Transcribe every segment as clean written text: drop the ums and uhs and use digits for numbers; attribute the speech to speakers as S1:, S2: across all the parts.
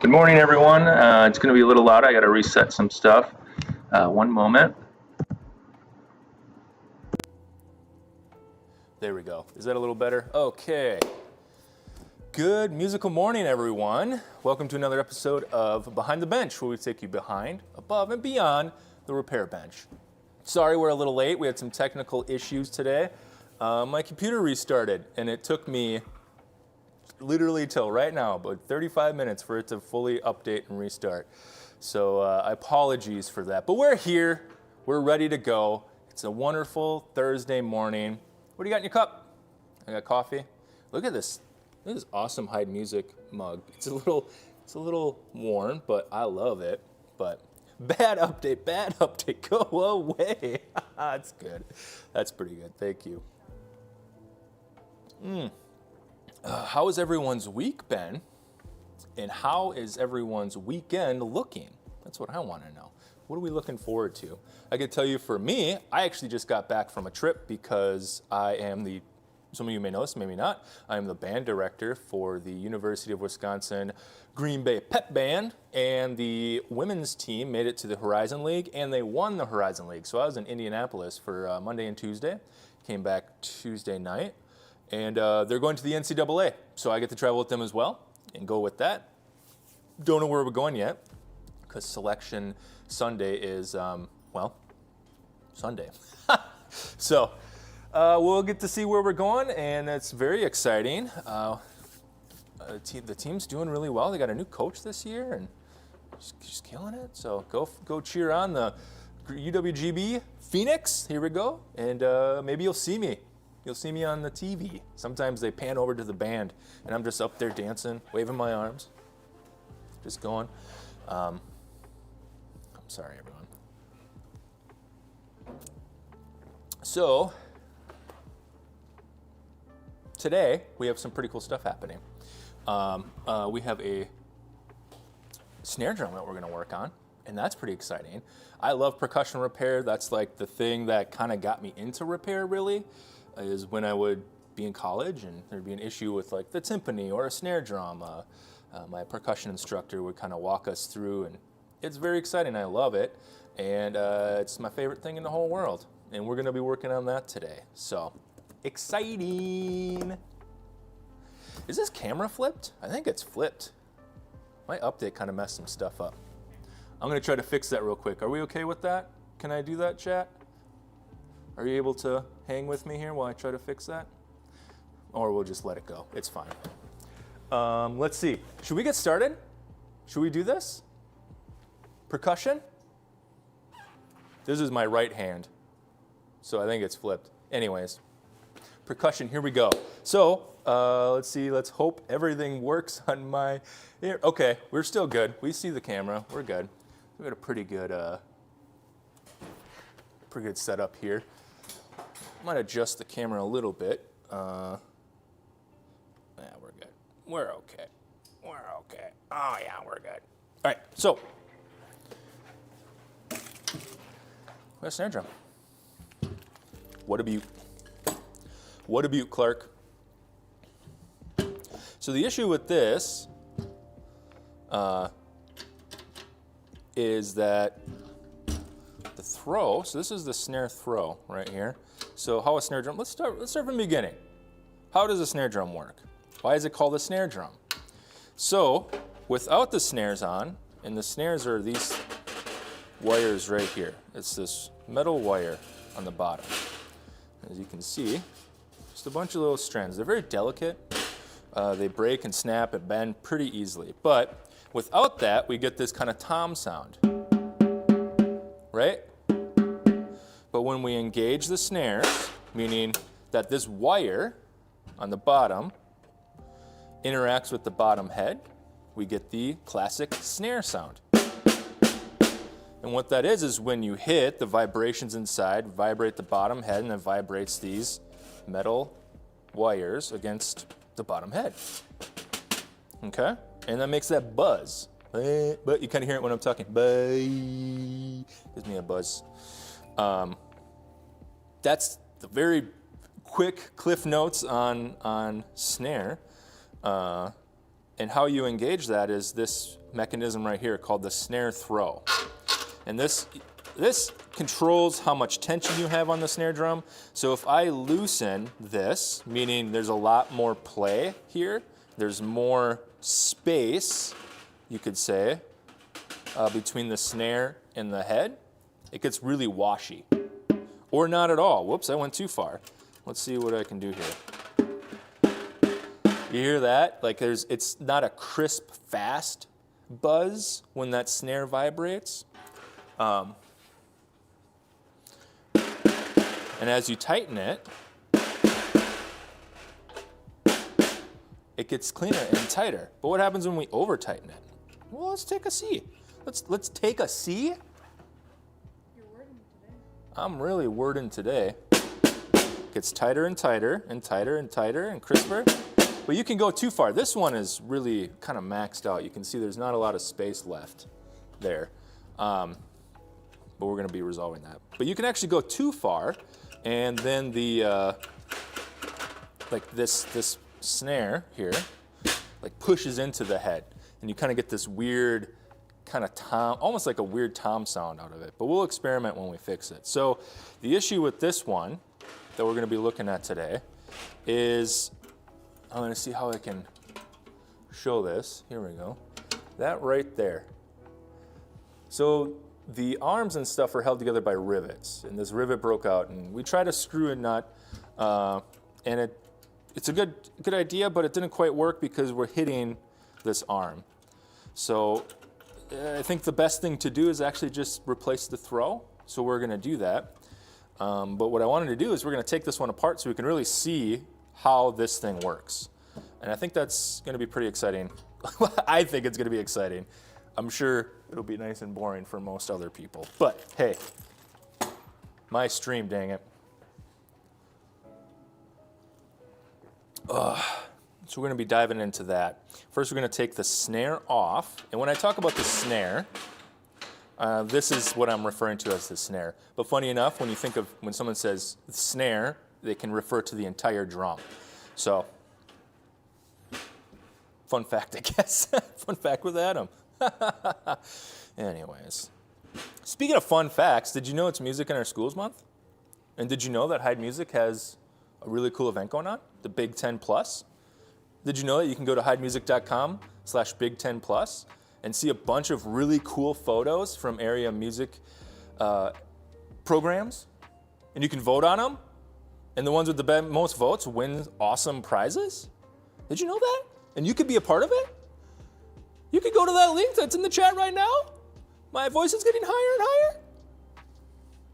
S1: Good morning, everyone. It's going to be a little loud. I got to reset some stuff. One moment.
S2: There we go. Is that a little better? Okay. Good musical morning, everyone. Welcome to another episode of Behind the Bench, where we take you behind, above, and beyond the repair bench. Sorry we're a little late. We had some technical issues today. My computer restarted, and it took me literally till right now, about 35 minutes for it to fully update and restart. So apologies for that. But we're here. We're ready to go. It's a wonderful Thursday morning. What do you got in your cup? I got coffee. Look at this. Look at this awesome Heid music mug. It's a little worn, but I love it. But bad update, go away. That's good. That's pretty good. Thank you. How has everyone's week been? And how is everyone's weekend looking? That's what I want to know. What are we looking forward to? I can tell you for me, I actually just got back from a trip because I am some of you may know this, maybe not, I am the band director for the University of Wisconsin Green Bay Pep Band, and the women's team made it to the Horizon League, and they won the Horizon League. So I was in Indianapolis for Monday and Tuesday, came back Tuesday night, and they're going to the NCAA, so I get to travel with them as well and go with that. Don't know where we're going yet, because Selection Sunday is, Sunday. So we'll get to see where we're going, and it's very exciting. The team's doing really well. They got a new coach this year, and just killing it. So go cheer on the UWGB Phoenix. Here we go, and maybe you'll see me. You'll see me on the TV. Sometimes they pan over to the band, and I'm just up there dancing, waving my arms, just going. I'm sorry, everyone. So, today, we have some pretty cool stuff happening. We have a snare drum that we're going to work on, and that's pretty exciting. I love percussion repair. That's like the thing that kind of got me into repair, really, is when I would be in college and there'd be an issue with like the timpani or a snare drum. My percussion instructor would kind of walk us through, and it's very exciting. I love it, and it's my favorite thing in the whole world, and we're going to be working on that today. So, exciting. Is this camera flipped? I think it's flipped. My update kind of messed some stuff up. I'm going to try to fix that real quick. Are we okay with that? Can I do that, chat? Are you able to hang with me here while I try to fix that? Or we'll just let it go. It's fine. Let's see. Should we get started? Should we do this? Percussion? This is my right hand, so I think it's flipped. Anyways, percussion, here we go. So, let's see, let's hope everything works on my ear. Okay, we're still good. We see the camera, we're good. We got a pretty good setup here. Might adjust the camera a little bit. Yeah, we're good. We're okay. We're okay. Oh yeah, we're good. All right, so we got a snare drum. What a beaut. What a beaut, Clark. So the issue with this is that the throw, so this is the snare throw right here. So how a snare drum, let's start from the beginning. How does a snare drum work? Why is it called a snare drum? So without the snares on, and the snares are these wires right here. It's this metal wire on the bottom. As you can see, just a bunch of little strands. They're very delicate. They break and snap and bend pretty easily. But without that, we get this kind of tom sound, right? But when we engage the snares, meaning that this wire on the bottom interacts with the bottom head, we get the classic snare sound. And what that is when you hit, the vibrations inside vibrate the bottom head, and it vibrates these metal wires against the bottom head. Okay? And that makes that buzz. But you kind of hear it when I'm talking. Gives me a buzz. That's the very quick cliff notes on snare. And how you engage that is this mechanism right here called the snare throw. And this controls how much tension you have on the snare drum. So if I loosen this, meaning there's a lot more play here, there's more space, you could say, between the snare and the head, it gets really washy. Or not at all. Whoops, I went too far. Let's see what I can do here. You hear that? Like it's not a crisp, fast buzz when that snare vibrates. And as you tighten it, it gets cleaner and tighter. But what happens when we over tighten it? Well, let's take a C. Let's take a C.
S3: You're wording today.
S2: I'm really wording today. Gets tighter and tighter and tighter and tighter and crisper. But you can go too far. This one is really kind of maxed out. You can see there's not a lot of space left there. But we're going to be resolving that. But you can actually go too far, and then the like this snare here like pushes into the head, and you kind of get this weird kind of tom, almost like a weird tom sound out of it. But we'll experiment when we fix it. So the issue with this one that we're going to be looking at today is, I'm going to see how I can show this. Here we go. That right there. So the arms and stuff are held together by rivets, and this rivet broke out, and we tried to screw a nut, and it's a good idea, but it didn't quite work because we're hitting this arm. So I think the best thing to do is actually just replace the throw. So we're going to do that. But what I wanted to do is we're going to take this one apart so we can really see how this thing works. And I think that's going to be pretty exciting. I think it's going to be exciting. I'm sure it'll be nice and boring for most other people. But hey, my stream, dang it. So we're going to be diving into that. First, we're going to take the snare off. And when I talk about the snare, this is what I'm referring to as the snare. But funny enough, when someone says snare, they can refer to the entire drum. So, fun fact, I guess. Fun fact with Adam. Anyways, speaking of fun facts, did you know it's Music in Our Schools Month? And did you know that Heid Music has a really cool event going on, the Big 10 Plus? Did you know that you can go to heidmusic.com/Big10Plus and see a bunch of really cool photos from area music programs? And you can vote on them? And the ones with the most votes win awesome prizes? Did you know that? And you could be a part of it? You could go to that link that's in the chat right now. My voice is getting higher and higher.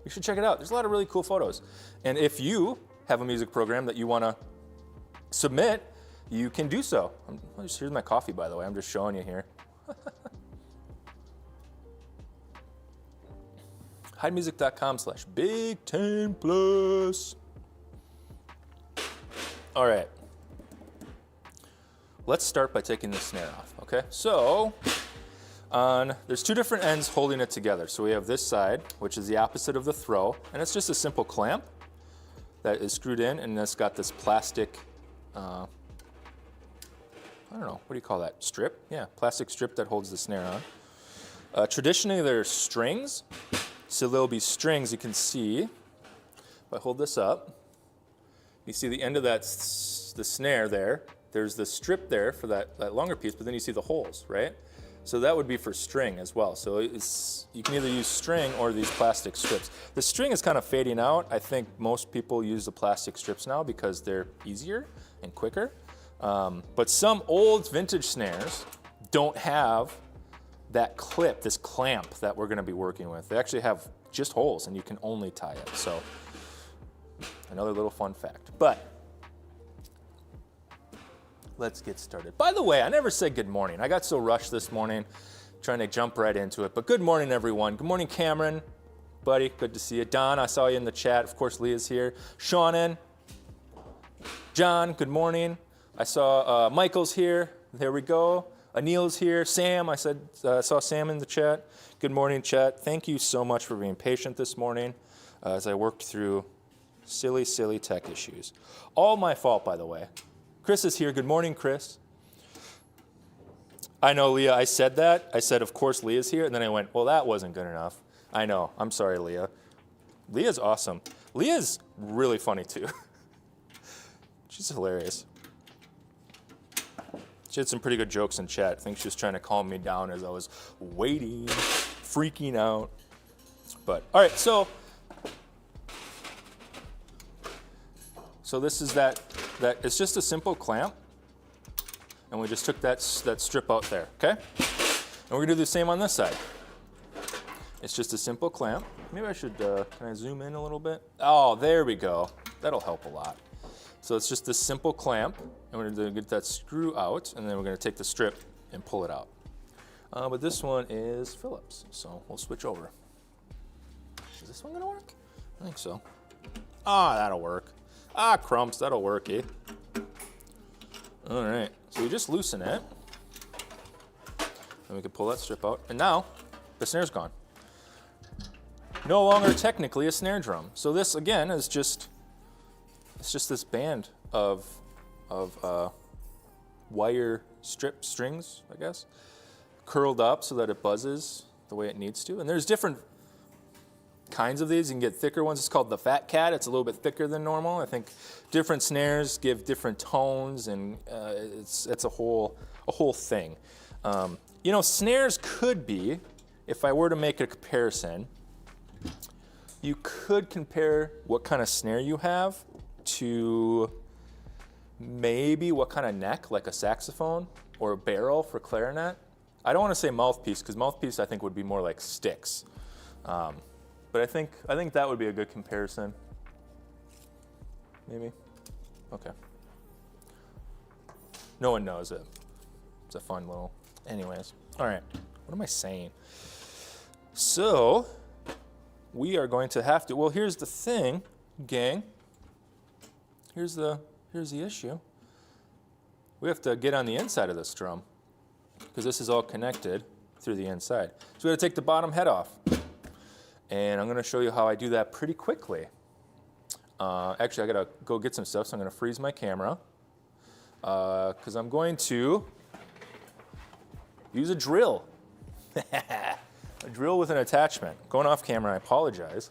S2: You should check it out. There's a lot of really cool photos. And if you have a music program that you want to submit, you can do so. Here's my coffee, by the way. I'm just showing you here. Heidmusic.com/Big10Plus. All right. Let's start by taking the snare off, okay? So, there's two different ends holding it together. So we have this side, which is the opposite of the throw, and it's just a simple clamp that is screwed in, and it's got this plastic, I don't know, what do you call that? Strip? Yeah, plastic strip that holds the snare on. Traditionally, there's strings, so there'll be strings you can see. If I hold this up, you see the end of the snare there. There's the strip there for that longer piece, but then you see the holes, right? So that would be for string as well. So you can either use string or these plastic strips. The string is kind of fading out. I think most people use the plastic strips now because they're easier and quicker. But some old vintage snares don't have that clip, this clamp that we're going to be working with. They actually have just holes, and you can only tie it. So another little fun fact. But let's get started. By the way, I never said good morning. I got so rushed this morning trying to jump right into it. But good morning, everyone. Good morning, Cameron. Buddy, good to see you. Don, I saw you in the chat. Of course, Leah's here. Seanan. John, good morning. I saw Michael's here. There we go. Anil's here. Sam, I saw Sam in the chat. Good morning, chat. Thank you so much for being patient this morning as I worked through silly, silly tech issues. All my fault, by the way. Chris is here. Good morning, Chris. I know, Leah, I said that. I said, of course, Leah's here. And then I went, well, that wasn't good enough. I know. I'm sorry, Leah. Leah's awesome. Leah's really funny, too. She's hilarious. She had some pretty good jokes in chat. I think she was trying to calm me down as I was waiting, freaking out. But, all right, so this is that it's just a simple clamp. And we just took that strip out there, okay? And we're gonna do the same on this side. It's just a simple clamp. Maybe I should, can I zoom in a little bit? Oh, there we go. That'll help a lot. So it's just this simple clamp, and we're gonna get that screw out, and then we're gonna take the strip and pull it out. But this one is Phillips, so we'll switch over. Is this one gonna work? I think so. Ah, that'll work. Ah, crumps, that'll work, eh? All right, so we just loosen it, and we can pull that strip out, and now the snare's gone. No longer technically a snare drum. So this again is just, it's just this band of wire strip strings, I guess, curled up so that it buzzes the way it needs to. And there's different kinds of these. You can get thicker ones. It's called the Fat Cat. It's a little bit thicker than normal. I think different snares give different tones, and it's a whole thing. You know, snares could be, if I were to make a comparison, you could compare what kind of snare you have to maybe what kind of neck, like a saxophone or a barrel for clarinet. I don't want to say mouthpiece, because mouthpiece I think would be more like sticks. But I think that would be a good comparison. Maybe? Okay. No one knows it. It's a fun little... Anyways. All right. What am I saying? So, we are going to have to... Well, here's the thing, gang. Here's the issue. We have to get on the inside of this drum, because this is all connected through the inside. So we got to take the bottom head off. And I'm going to show you how I do that pretty quickly. Actually, I got to go get some stuff, so I'm going to freeze my camera. Because I'm going to use a drill. A drill with an attachment. Going off camera, I apologize.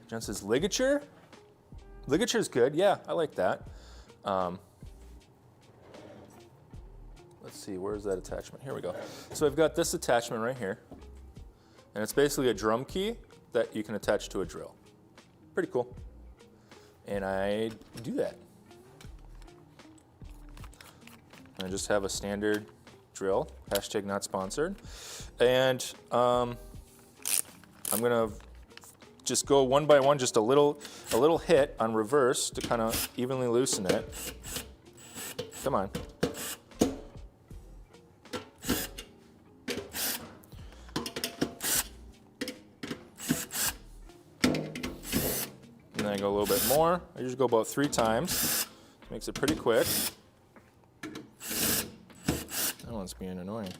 S2: John says ligature. Ligature's good. Yeah, I like that. Let's see, where's that attachment? Here we go. So I've got this attachment right here. And it's basically a drum key that you can attach to a drill. Pretty cool. And I do that. I just have a standard drill, hashtag not sponsored. And I'm gonna just go one by one, just a little hit on reverse to kind of evenly loosen it. Come on. And then I go a little bit more. I usually go about 3 times. Makes it pretty quick. That one's being annoying.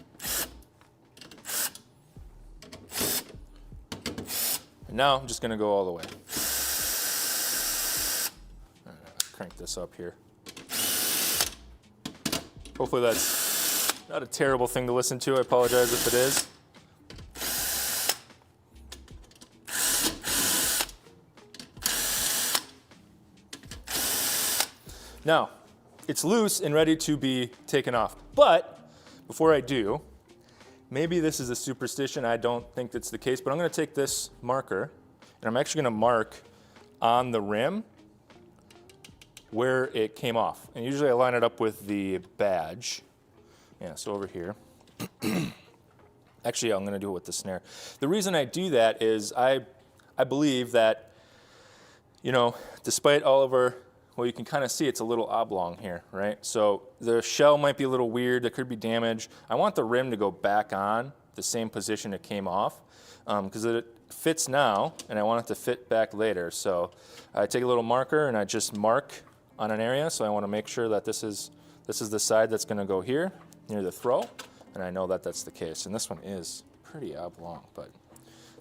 S2: And now I'm just going to go all the way. Crank this up here. Hopefully that's not a terrible thing to listen to. I apologize if it is. Now, it's loose and ready to be taken off. But before I do, maybe this is a superstition. I don't think that's the case, but I'm going to take this marker, and I'm actually going to mark on the rim where it came off. And usually I line it up with the badge. Yeah, so over here. Actually, I'm going to do it with the snare. The reason I do that is I believe that, you know, despite all of our... Well, you can kind of see it's a little oblong here, right? So the shell might be a little weird. There could be damage. I want the rim to go back on the same position it came off, because it fits now, and I want it to fit back later. So I take a little marker, and I just mark on an area. So I want to make sure that this is the side that's going to go here, near the throw, and I know that that's the case. And this one is pretty oblong, but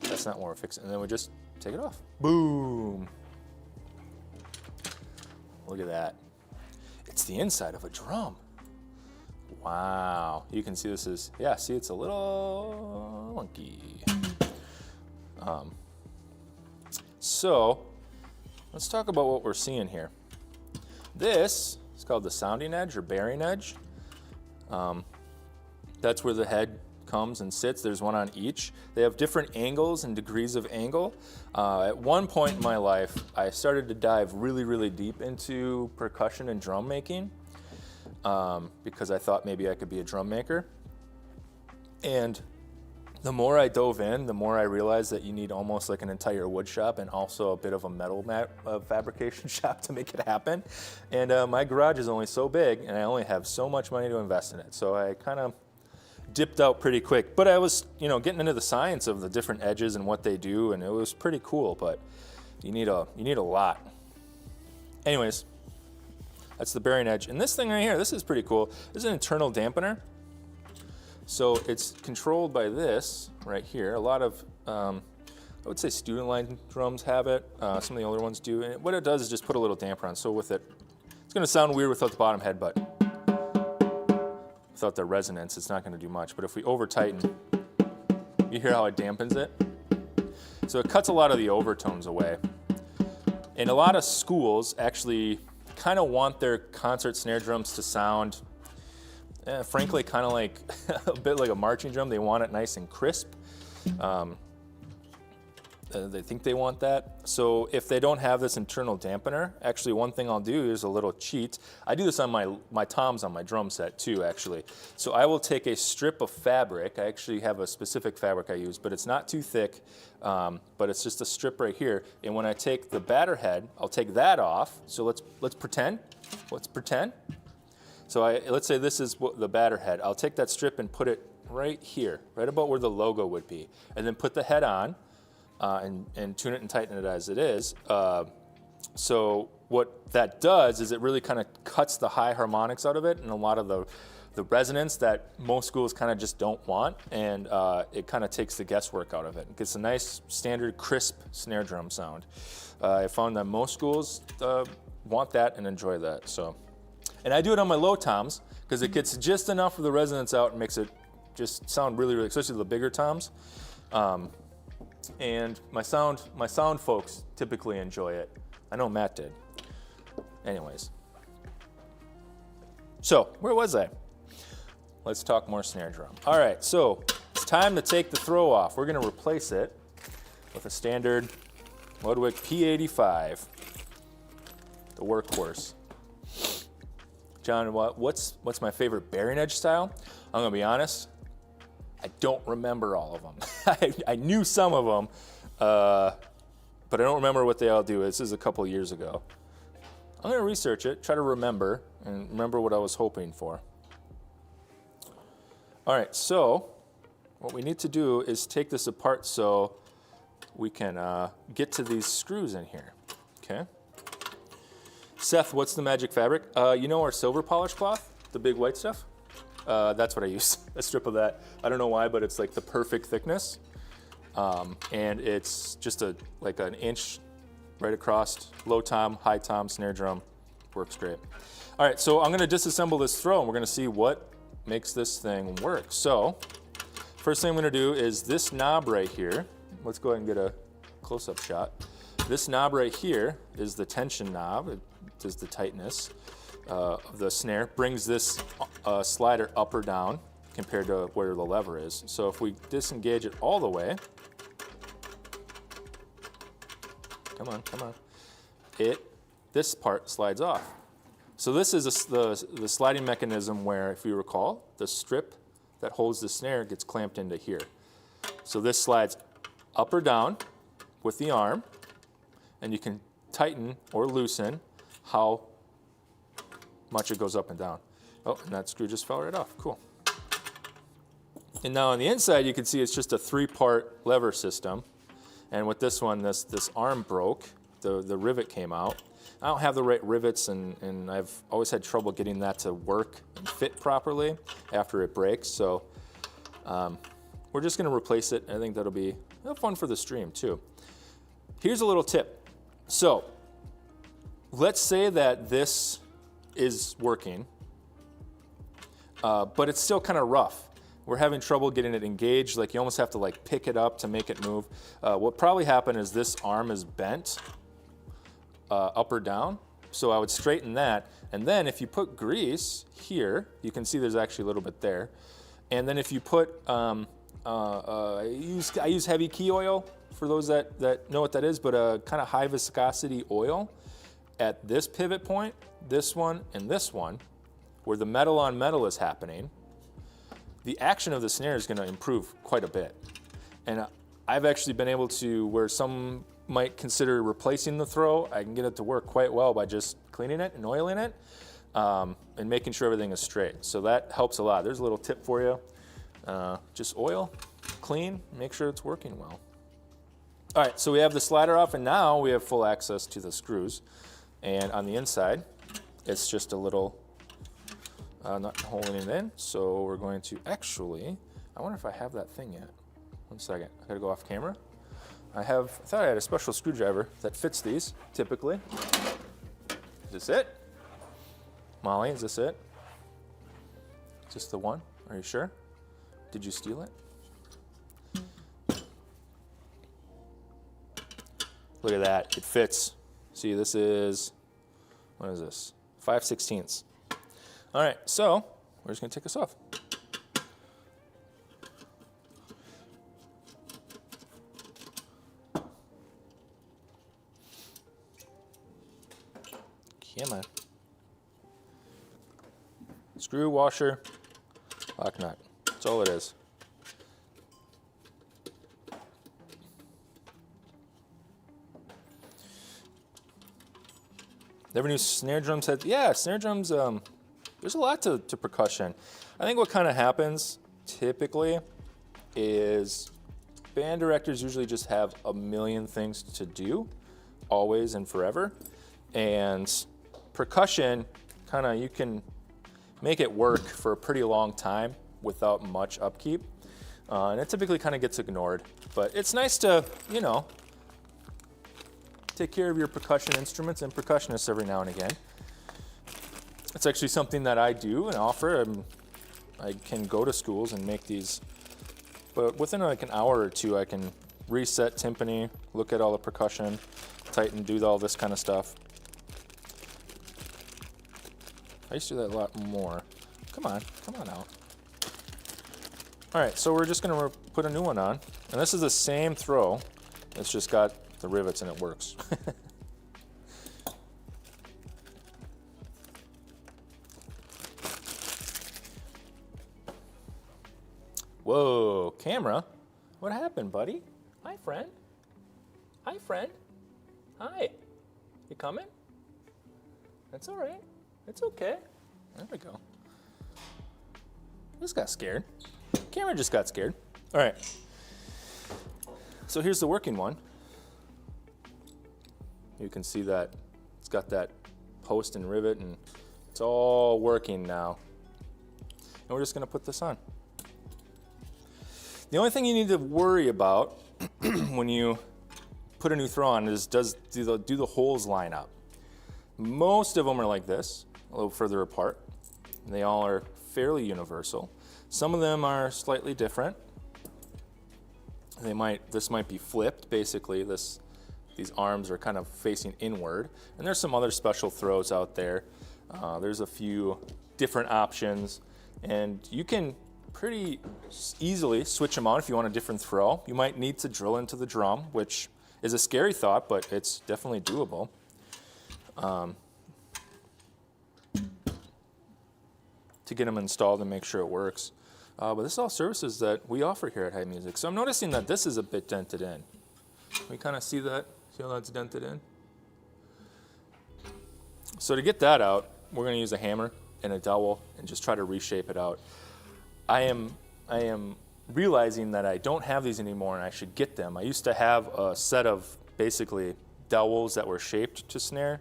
S2: that's not what we're fixing. And then we just take it off. Boom. Look at that. It's the inside of a drum. Wow. You can see this is, yeah, see it's a little wonky. So let's talk about what we're seeing here. This is called the sounding edge or bearing edge. That's where the head comes and sits. There's one on each. They have different angles and degrees of angle. At one point in my life, I started to dive really, really deep into percussion and drum making because I thought maybe I could be a drum maker. And the more I dove in, the more I realized that you need almost like an entire wood shop and also a bit of a metal fabrication shop to make it happen. And my garage is only so big and I only have so much money to invest in it. So I kind of dipped out pretty quick. But I was, getting into the science of the different edges and what they do, and it was pretty cool, but you need a lot. Anyways, that's the bearing edge. And this thing right here, this is pretty cool. This is an internal dampener. So it's controlled by this right here. A lot of, I would say student line drums have it. Some of the older ones do. And what it does is just put a little damper on. So with it, it's gonna sound weird without the bottom head, but without the resonance, it's not gonna do much. But if we over tighten, you hear how it dampens it? So it cuts a lot of the overtones away. And a lot of schools actually kind of want their concert snare drums to sound frankly, kind of like a bit like a marching drum. They want it nice and crisp. They think they want that. So if they don't have this internal dampener, actually one thing I'll do is a little cheat. I do this on my toms on my drum set too, actually. So I will take a strip of fabric. I actually have a specific fabric I use, but it's not too thick, but it's just a strip right here. And when I take the batter head, I'll take that off. So let's pretend. So let's say this is the batter head. I'll take that strip and put it right here, right about where the logo would be, and then put the head on and tune it and tighten it as it is. So what that does is it really kind of cuts the high harmonics out of it and a lot of the resonance that most schools kind of just don't want, and it kind of takes the guesswork out of it. It gets a nice, standard, crisp snare drum sound. I found that most schools want that and enjoy that. And I do it on my low toms because it gets just enough of the resonance out and makes it just sound really, really, especially the bigger toms. And my sound folks typically enjoy it. I know Matt did. Anyways. So, where was I? Let's talk more snare drum. All right, so it's time to take the throw off. We're gonna replace it with a standard Ludwig P85, the workhorse. John, what's my favorite bearing edge style? I'm gonna be honest, I don't remember all of them. I knew some of them, but I don't remember what they all do. This is a couple years ago. I'm gonna research it, try to remember, and remember what I was hoping for. All right, so what we need to do is take this apart so we can get to these screws in here, okay? Seth, what's the magic fabric? You know our silver polish cloth, the big white stuff? That's what I use, a strip of that. I don't know why, but it's like the perfect thickness. And it's just like an inch right across, low tom, high tom, snare drum, works great. All right, so I'm gonna disassemble this throw and we're gonna see what makes this thing work. So, first thing I'm gonna do is this knob right here. Let's go ahead and get a close-up shot. This knob right here is the tension knob. It does the tightness of the snare, brings this slider up or down compared to where the lever is. So if we disengage it all the way, come on, this part slides off. So this is the sliding mechanism where, if you recall, the strip that holds the snare gets clamped into here. So this slides up or down with the arm, and you can tighten or loosen how much it goes up and down. Oh, and that screw just fell right off, cool. And now on the inside, you can see it's just a 3-part lever system. And with this one, this arm broke, the rivet came out. I don't have the right rivets, and I've always had trouble getting that to work and fit properly after it breaks. So we're just gonna replace it. I think that'll be fun for the stream too. Here's a little tip. So let's say that this is working, but it's still kind of rough. We're having trouble getting it engaged. Like you almost have to like pick it up to make it move. What probably happened is this arm is bent up or down. So I would straighten that. And then if you put grease here, you can see there's actually a little bit there. And then if you put, I use heavy key oil for those that know what that is, but a kind of high viscosity oil at this pivot point, this one and this one, where the metal on metal is happening, the action of the snare is going to improve quite a bit. And I've actually been able to, where some might consider replacing the throw, I can get it to work quite well by just cleaning it and oiling it and making sure everything is straight. So that helps a lot. There's a little tip for you. Just oil, clean, make sure it's working well. All right, so we have the slider off, and now we have full access to the screws. And on the inside, it's just a little not holding it in. So we're going to actually, I wonder if I have that thing yet. One second, I gotta go off camera. I thought I had a special screwdriver that fits these, typically. Is this it? Molly, is this it? Is this the one? Are you sure? Did you steal it? Look at that, it fits. See, this is, what is this? 5/16. All right, so we're just gonna take this off. Come on. Screw, washer, lock nut. That's all it is. Never knew snare drums had, yeah, snare drums, there's a lot to percussion. I think what kind of happens typically is band directors usually just have a million things to do, always and forever. And percussion, kind of, you can make it work for a pretty long time without much upkeep. And it typically kind of gets ignored. But it's nice to, you know, take care of your percussion instruments and percussionists every now and again. It's actually something that I do and offer. I can go to schools and make these, but within like an hour or two, I can reset timpani, look at all the percussion, tighten, do all this kind of stuff. I used to do that a lot more. Come on out. All right, so we're just gonna put a new one on. And this is the same throw. It's just got the rivets and it works. Whoa, camera? What happened, buddy? Hi, friend. Hi, friend. Hi. You coming? That's all right. It's okay. There we go. Just got scared. Camera just got scared. All right. So here's the working one. You can see that it's got that post and rivet and it's all working now. And we're just gonna put this on. The only thing you need to worry about when you put a new throw on is do the holes line up? Most of them are like this, a little further apart. They all are fairly universal. Some of them are slightly different. This might be flipped, basically. These arms are kind of facing inward. And there's some other special throws out there. There's a few different options. And you can pretty easily switch them out if you want a different throw. You might need to drill into the drum, which is a scary thought, but it's definitely doable. To get them installed and make sure it works. But this is all services that we offer here at Heid Music. So I'm noticing that this is a bit dented in. We kind of see that? See how that's dented in? So to get that out, we're going to use a hammer and a dowel and just try to reshape it out. I am realizing that I don't have these anymore and I should get them. I used to have a set of basically dowels that were shaped to snare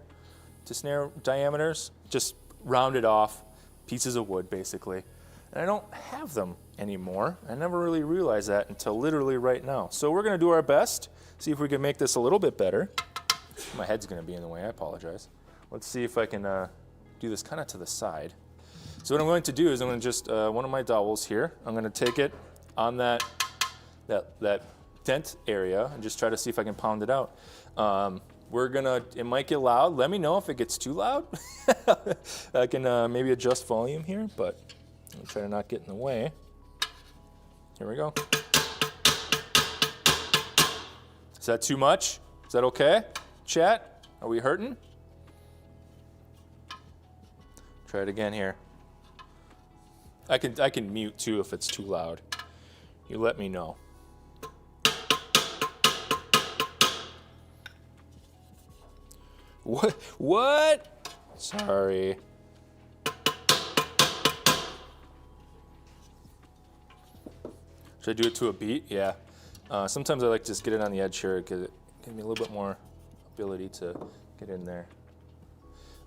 S2: diameters, just rounded off pieces of wood basically. And I don't have them anymore. I never really realized that until literally right now. So we're gonna do our best, see if we can make this a little bit better. My head's gonna be in the way, I apologize. Let's see if I can do this kind of to the side. So what I'm going to do is I'm going to just, one of my dowels here, I'm going to take it on that dent area and just try to see if I can pound it out. It might get loud. Let me know if it gets too loud. I can maybe adjust volume here, but I'll try to not get in the way. Here we go. Is that too much? Is that okay? Chat, are we hurting? Try it again here. I can mute too if it's too loud. You let me know. What? Sorry. Should I do it to a beat? Yeah. Sometimes I like to just get it on the edge here because it gives me a little bit more ability to get in there.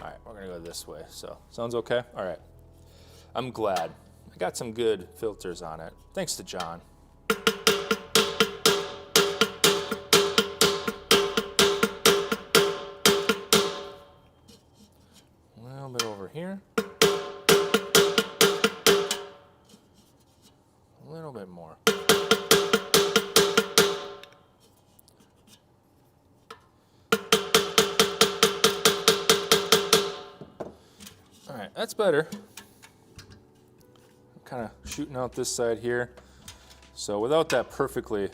S2: All right, we're gonna go this way. So, sounds okay? All right. I'm glad. I got some good filters on it. Thanks to John. A little bit over here. A little bit more. All right, that's better. I'm kind of shooting out this side here. So without that perfectly,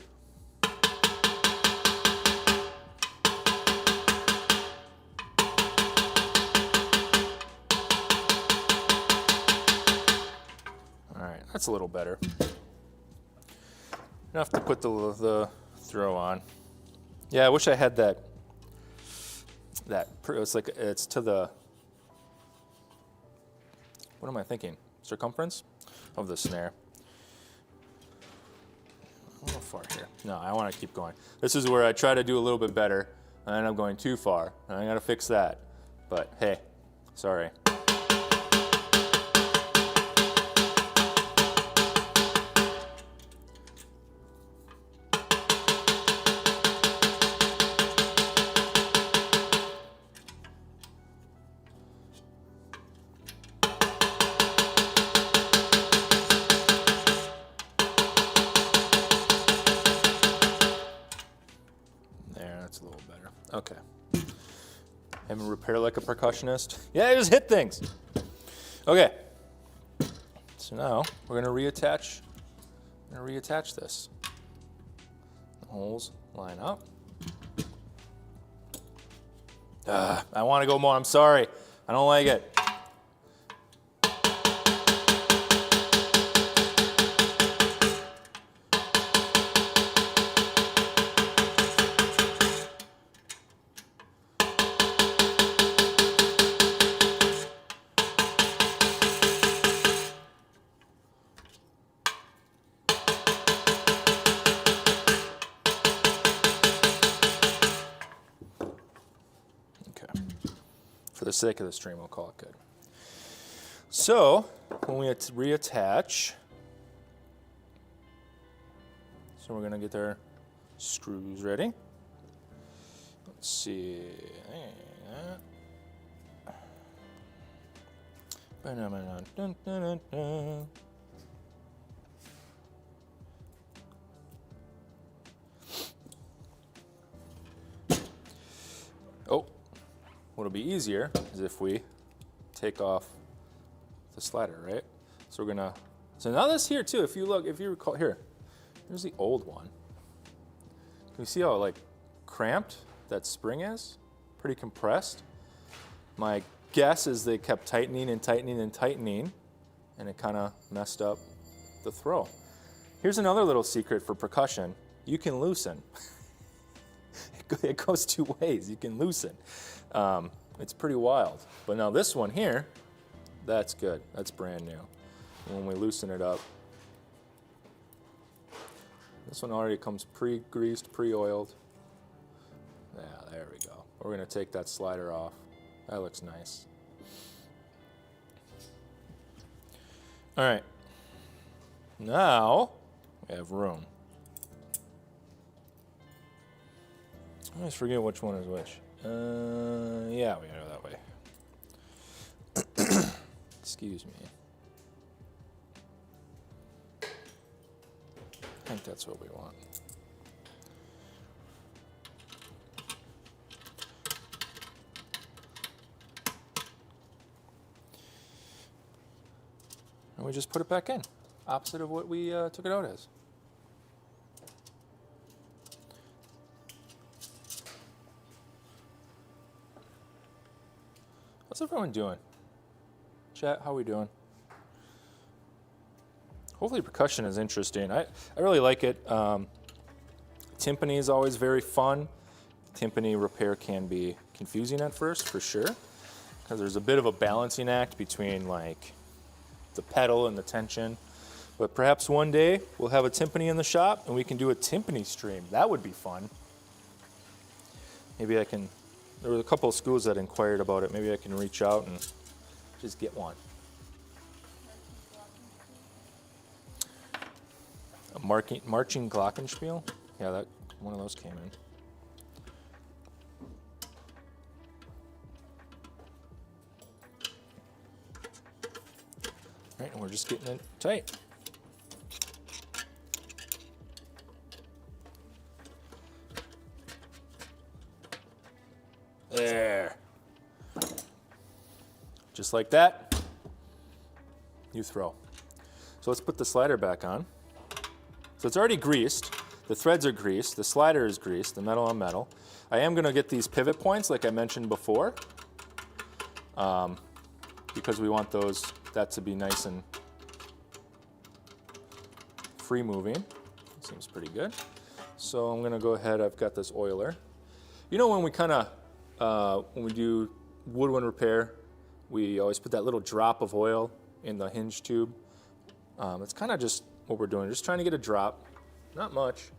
S2: that's a little better. Enough to put the throw on. Yeah, I wish I had that. It's to the, what am I thinking? Circumference of the snare. A little far here. No, I want to keep going. This is where I try to do a little bit better, and then I'm going too far, and I got to fix that. But hey, sorry. Okay. Having repair like a percussionist. Yeah, I just hit things. Okay. So now we're gonna reattach. This. The holes line up. I want to go more. I'm sorry. I don't like it. For the sake of the stream, we'll call it good. So, when we reattach, so we're going to get our screws ready. Let's see. Oh. What'll be easier is if we take off the slider, right? So we're gonna, so now this here too, if you recall, here's the old one. Can you see how like cramped that spring is? Pretty compressed. My guess is they kept tightening and tightening and tightening, and it kind of messed up the throw. Here's another little secret for percussion. You can loosen. It goes two ways. You can loosen. It's pretty wild. But now this one here, that's good. That's brand new. When we loosen it up, this one already comes pre-greased, pre-oiled. Yeah, there we go. We're gonna take that slider off. That looks nice. All right. Now we have room. I always forget which one is which. Yeah, we gotta go that Excuse me. I think that's what we want. And we just put it back in, opposite of what we took it out as. How's everyone doing? Chat, how we doing? Hopefully percussion is interesting. I really like it. Timpani is always very fun. Timpani repair can be confusing at first, for sure, because there's a bit of a balancing act between like the pedal and the tension. But perhaps one day we'll have a timpani in the shop and we can do a timpani stream. That would be fun. Maybe I can, there were a couple of schools that inquired about it. Maybe I can reach out and just get one. A marching glockenspiel? Yeah, that one of those came in. Right, and we're just getting it tight. There. Just like that, you throw. So let's put the slider back on. So it's already greased. The threads are greased. The slider is greased, the metal on metal. I am gonna get these pivot points like I mentioned before, because we want that to be nice and free moving. Seems pretty good. So I'm gonna go ahead, I've got this oiler. You know when we when we do woodwind repair, we always put that little drop of oil in the hinge tube. It's kind of just what we're doing, just trying to get a drop, not much.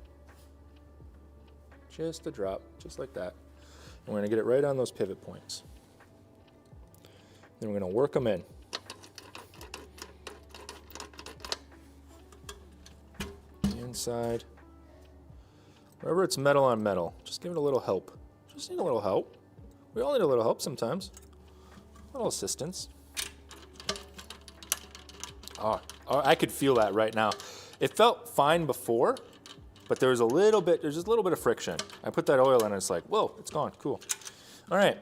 S2: Just a drop, just like that. And we're gonna get it right on those pivot points. Then we're gonna work them in. Inside. Wherever it's metal on metal, just give it a little help. Just need a little help. We all need a little help sometimes. A little assistance. Oh, I could feel that right now. It felt fine before, but there's just a little bit of friction. I put that oil in and it's like, whoa, it's gone, cool. All right,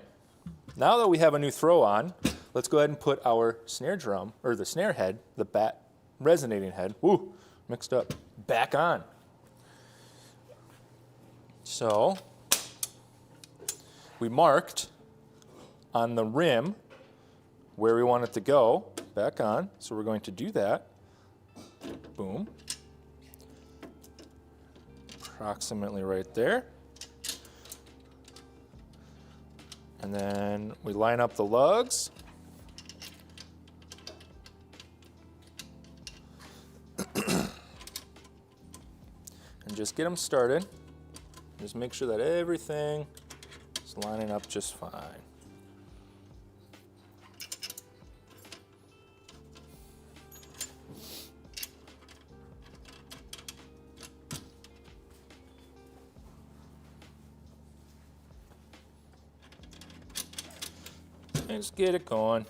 S2: now that we have a new throw on, let's go ahead and put our snare drum, or the snare head, the bat resonating head, woo, mixed up, back on. So, we marked on the rim where we want it to go, back on, so we're going to do that. Boom. Approximately right there. And then we line up the lugs. And just get them started. Just make sure that everything is lining up just fine. Let's get it going.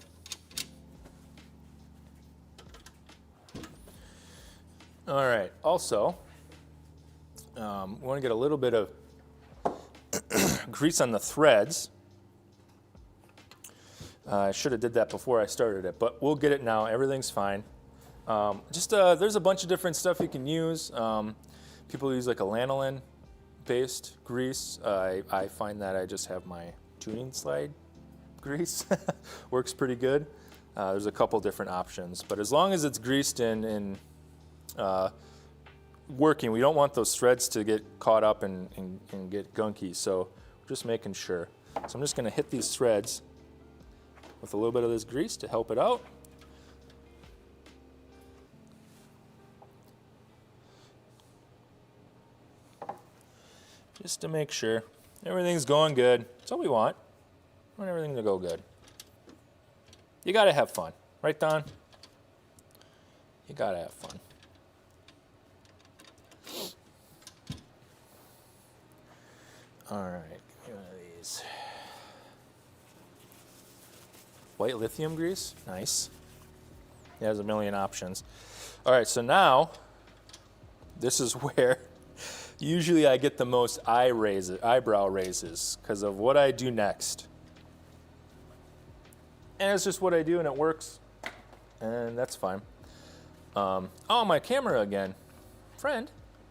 S2: All right, also, we want to get a little bit of grease on the threads. I should have did that before I started it, but we'll get it now. Everything's fine. There's a bunch of different stuff you can use. People use like a lanolin-based grease. I find that I just have my tuning slide grease. Works pretty good. There's a couple different options, but as long as it's greased and working, we don't want those threads to get caught up and get gunky, so we're just making sure. So I'm just going to hit these threads with a little bit of this grease to help it out. Just to make sure everything's going good. That's all we want. We want everything to go good. You gotta have fun, right, Don? You gotta have fun. All right, give me one of these. White lithium grease, nice. It has a million options. All right, so now this is where usually I get the most eyebrow raises because of what I do next. And it's just what I do and it works. And that's fine. Oh, my camera again. Friend,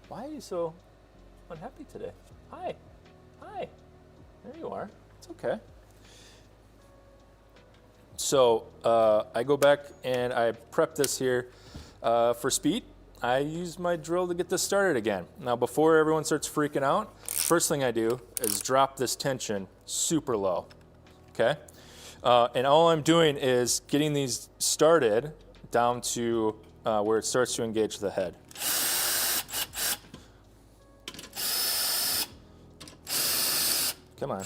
S2: why are you so unhappy today? Hi. Hi. There you are. It's okay. So I go back and I prep this here for speed. I use my drill to get this started again. Now before everyone starts freaking out, first thing I do is drop this tension super low, okay? And all I'm doing is getting these started down to where it starts to engage the head. Come on.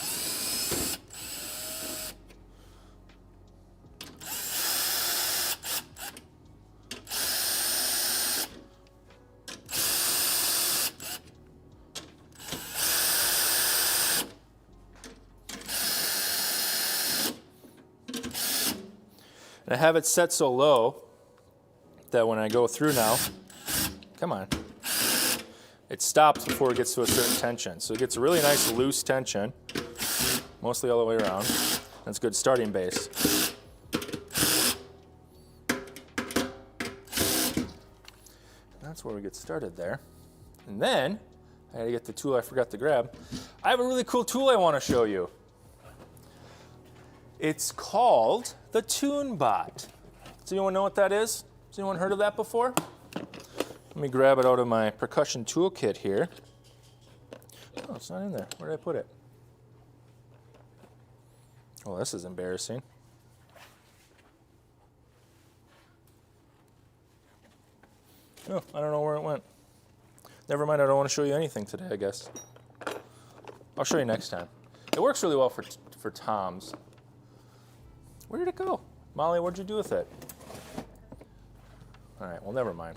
S2: And I have it set so low that when I go through now, come on, it stops before it gets to a certain tension. So it gets a really nice loose tension, mostly all the way around. That's good starting base. That's where we get started there. And then, I gotta get the tool I forgot to grab. I have a really cool tool I wanna show you. It's called the TuneBot. Does anyone know what that is? Has anyone heard of that before? Let me grab it out of my percussion toolkit here. Oh, it's not in there. Where did I put it? Oh, this is embarrassing. Oh, I don't know where it went. Never mind, I don't want to show you anything today, I guess. I'll show you next time. It works really well for toms. Where did it go? Molly, what'd you do with it? All right, well, never mind.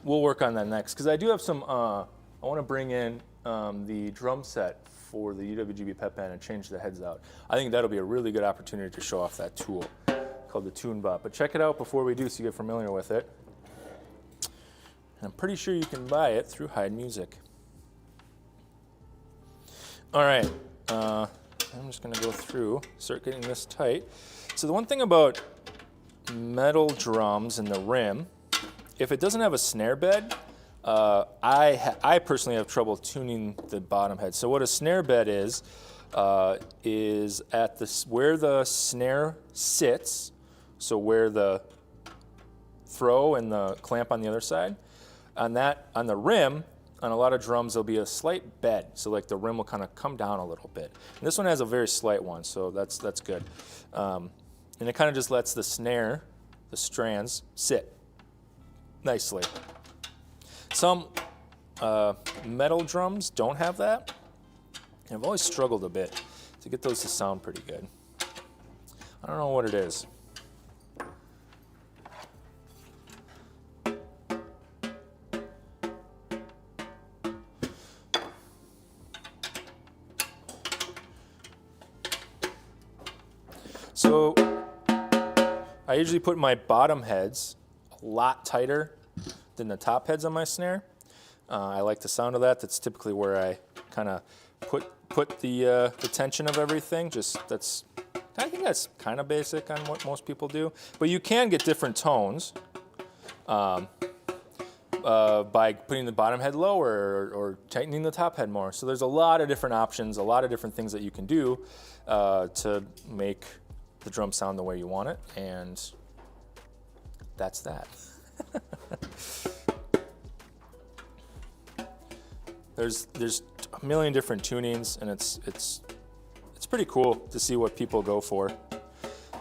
S2: We'll work on that next, because I do have some, I want to bring in the drum set for the UWGB pep band and change the heads out. I think that'll be a really good opportunity to show off that tool called the TuneBot. But check it out before we do so you get familiar with it. I'm pretty sure you can buy it through Heid Music. All right. I'm just going to go through, start getting this tight. So the one thing about metal drums and the rim, if it doesn't have a snare bed, I personally have trouble tuning the bottom head. So what a snare bed is at where the snare sits, so where the throw and the clamp on the other side. On the rim, on a lot of drums, there'll be a slight bed, so like the rim will kind of come down a little bit. And this one has a very slight one, so that's good. And it kind of just lets the snare, the strands, sit nicely. Some metal drums don't have that. And I've always struggled a bit to get those to sound pretty good. I don't know what it is. So I usually put my bottom heads a lot tighter than the top heads on my snare. I like the sound of that. That's typically where I kind of put the tension of everything. I think that's kind of basic on what most people do. But you can get different tones by putting the bottom head lower or tightening the top head more. So there's a lot of different options, a lot of different things that you can do to make the drum sound the way you want it, and that's that. There's a million different tunings, and it's pretty cool to see what people go for.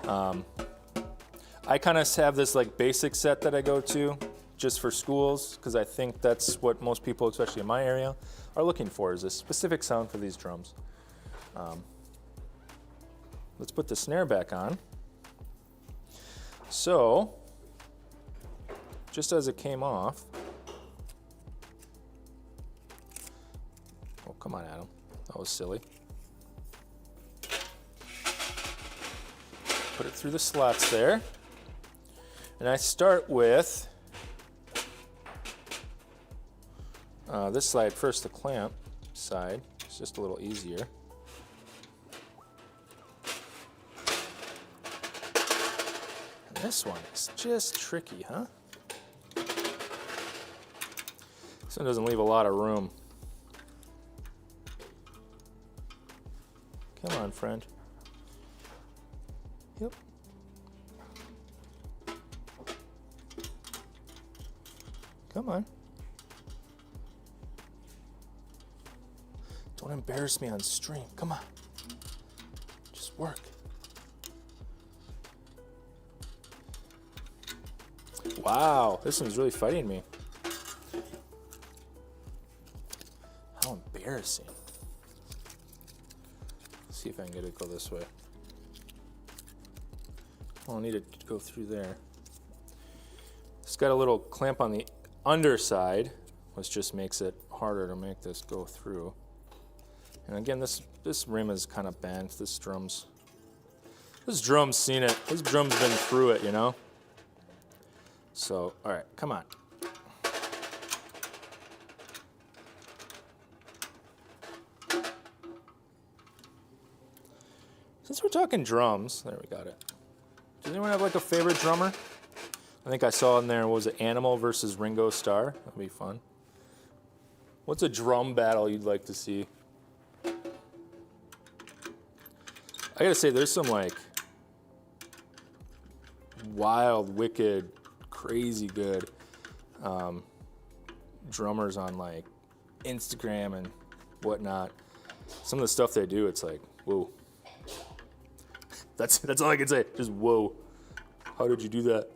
S2: I kind of have this like basic set that I go to just for schools, because I think that's what most people, especially in my area, are looking for, is a specific sound for these drums. Let's put the snare back on. So, just as it came off, oh, come on, Adam, that was silly. put it through the slots there. And I start with this side first, the clamp side. It's just a little easier. And this one is just tricky, huh? This one doesn't leave a lot of room. Come on, friend. Yep. Come on. Don't embarrass me on stream. Come on. Just work. Wow, this one's really fighting me. How embarrassing. Let's see if I can get it to go this way. I'll need it to go through there. It's got a little clamp on the underside, which just makes it harder to make this go through. And again, this rim is kind of bent. This drum's seen it. This drum's been through it, you know? So, all right, come on. Since we're talking drums, there we got it. Does anyone have like a favorite drummer? I think I saw in there, what was it, Animal versus Ringo Starr? That'd be fun. What's a drum battle you'd like to see? I gotta say, there's some like wild, wicked, crazy good drummers on like Instagram and whatnot. Some of the stuff they do, it's like, whoa. That's all I can say. Just whoa. How did you do that?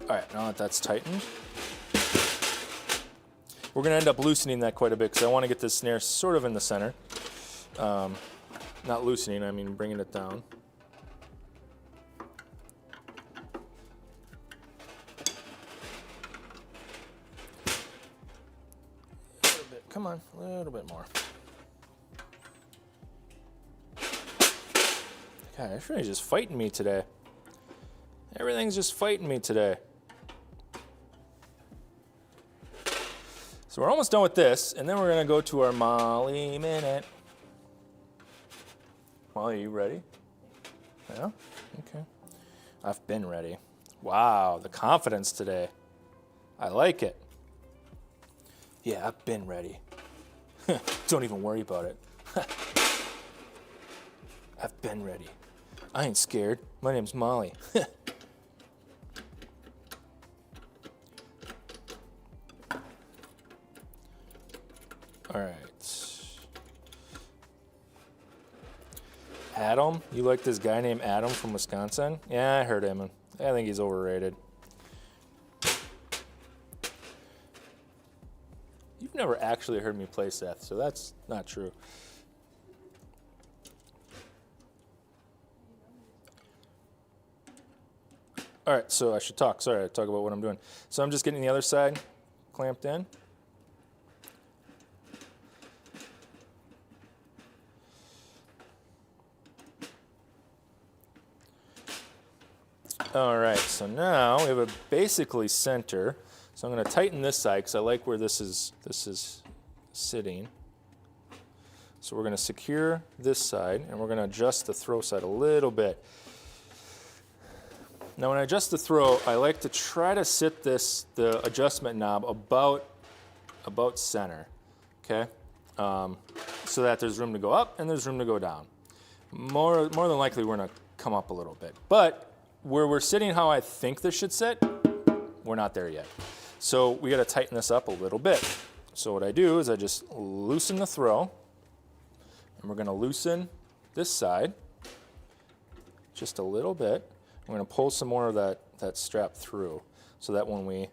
S2: All right, now that that's tightened, we're gonna end up loosening that quite a bit because I want to get this snare sort of in the center. Not loosening, I mean bringing it down. A little bit, come on, a little bit more. God, everything's just fighting me today. Everything's just fighting me today. So we're almost done with this, and then we're gonna go to our Molly Minute. Molly, are you ready? Yeah? Okay. I've been ready. Wow, the confidence today. I like it. Yeah, I've been ready. Don't even worry about it. I've been ready. I ain't scared. My name's Molly. All right. Adam? You like this guy named Adam from Wisconsin? Yeah, I heard him. I think he's overrated. You've never actually heard me play Seth, so that's not true. All right, so I should talk. Sorry, I talk about what I'm doing. So I'm just getting the other side clamped in. All right, so now we have a basically center. So I'm going to tighten this side because I like where this is sitting. So we're going to secure this side, and we're going to adjust the throw side a little bit. Now when I adjust the throw, I like to try to sit the adjustment knob about center, okay? So that there's room to go up and there's room to go down. More than likely we're gonna come up a little bit. But where we're sitting how I think this should sit, we're not there yet. So we gotta tighten this up a little bit. So what I do is I just loosen the throw, and we're gonna loosen this side just a little bit. I'm going to pull some more of that strap through so that when we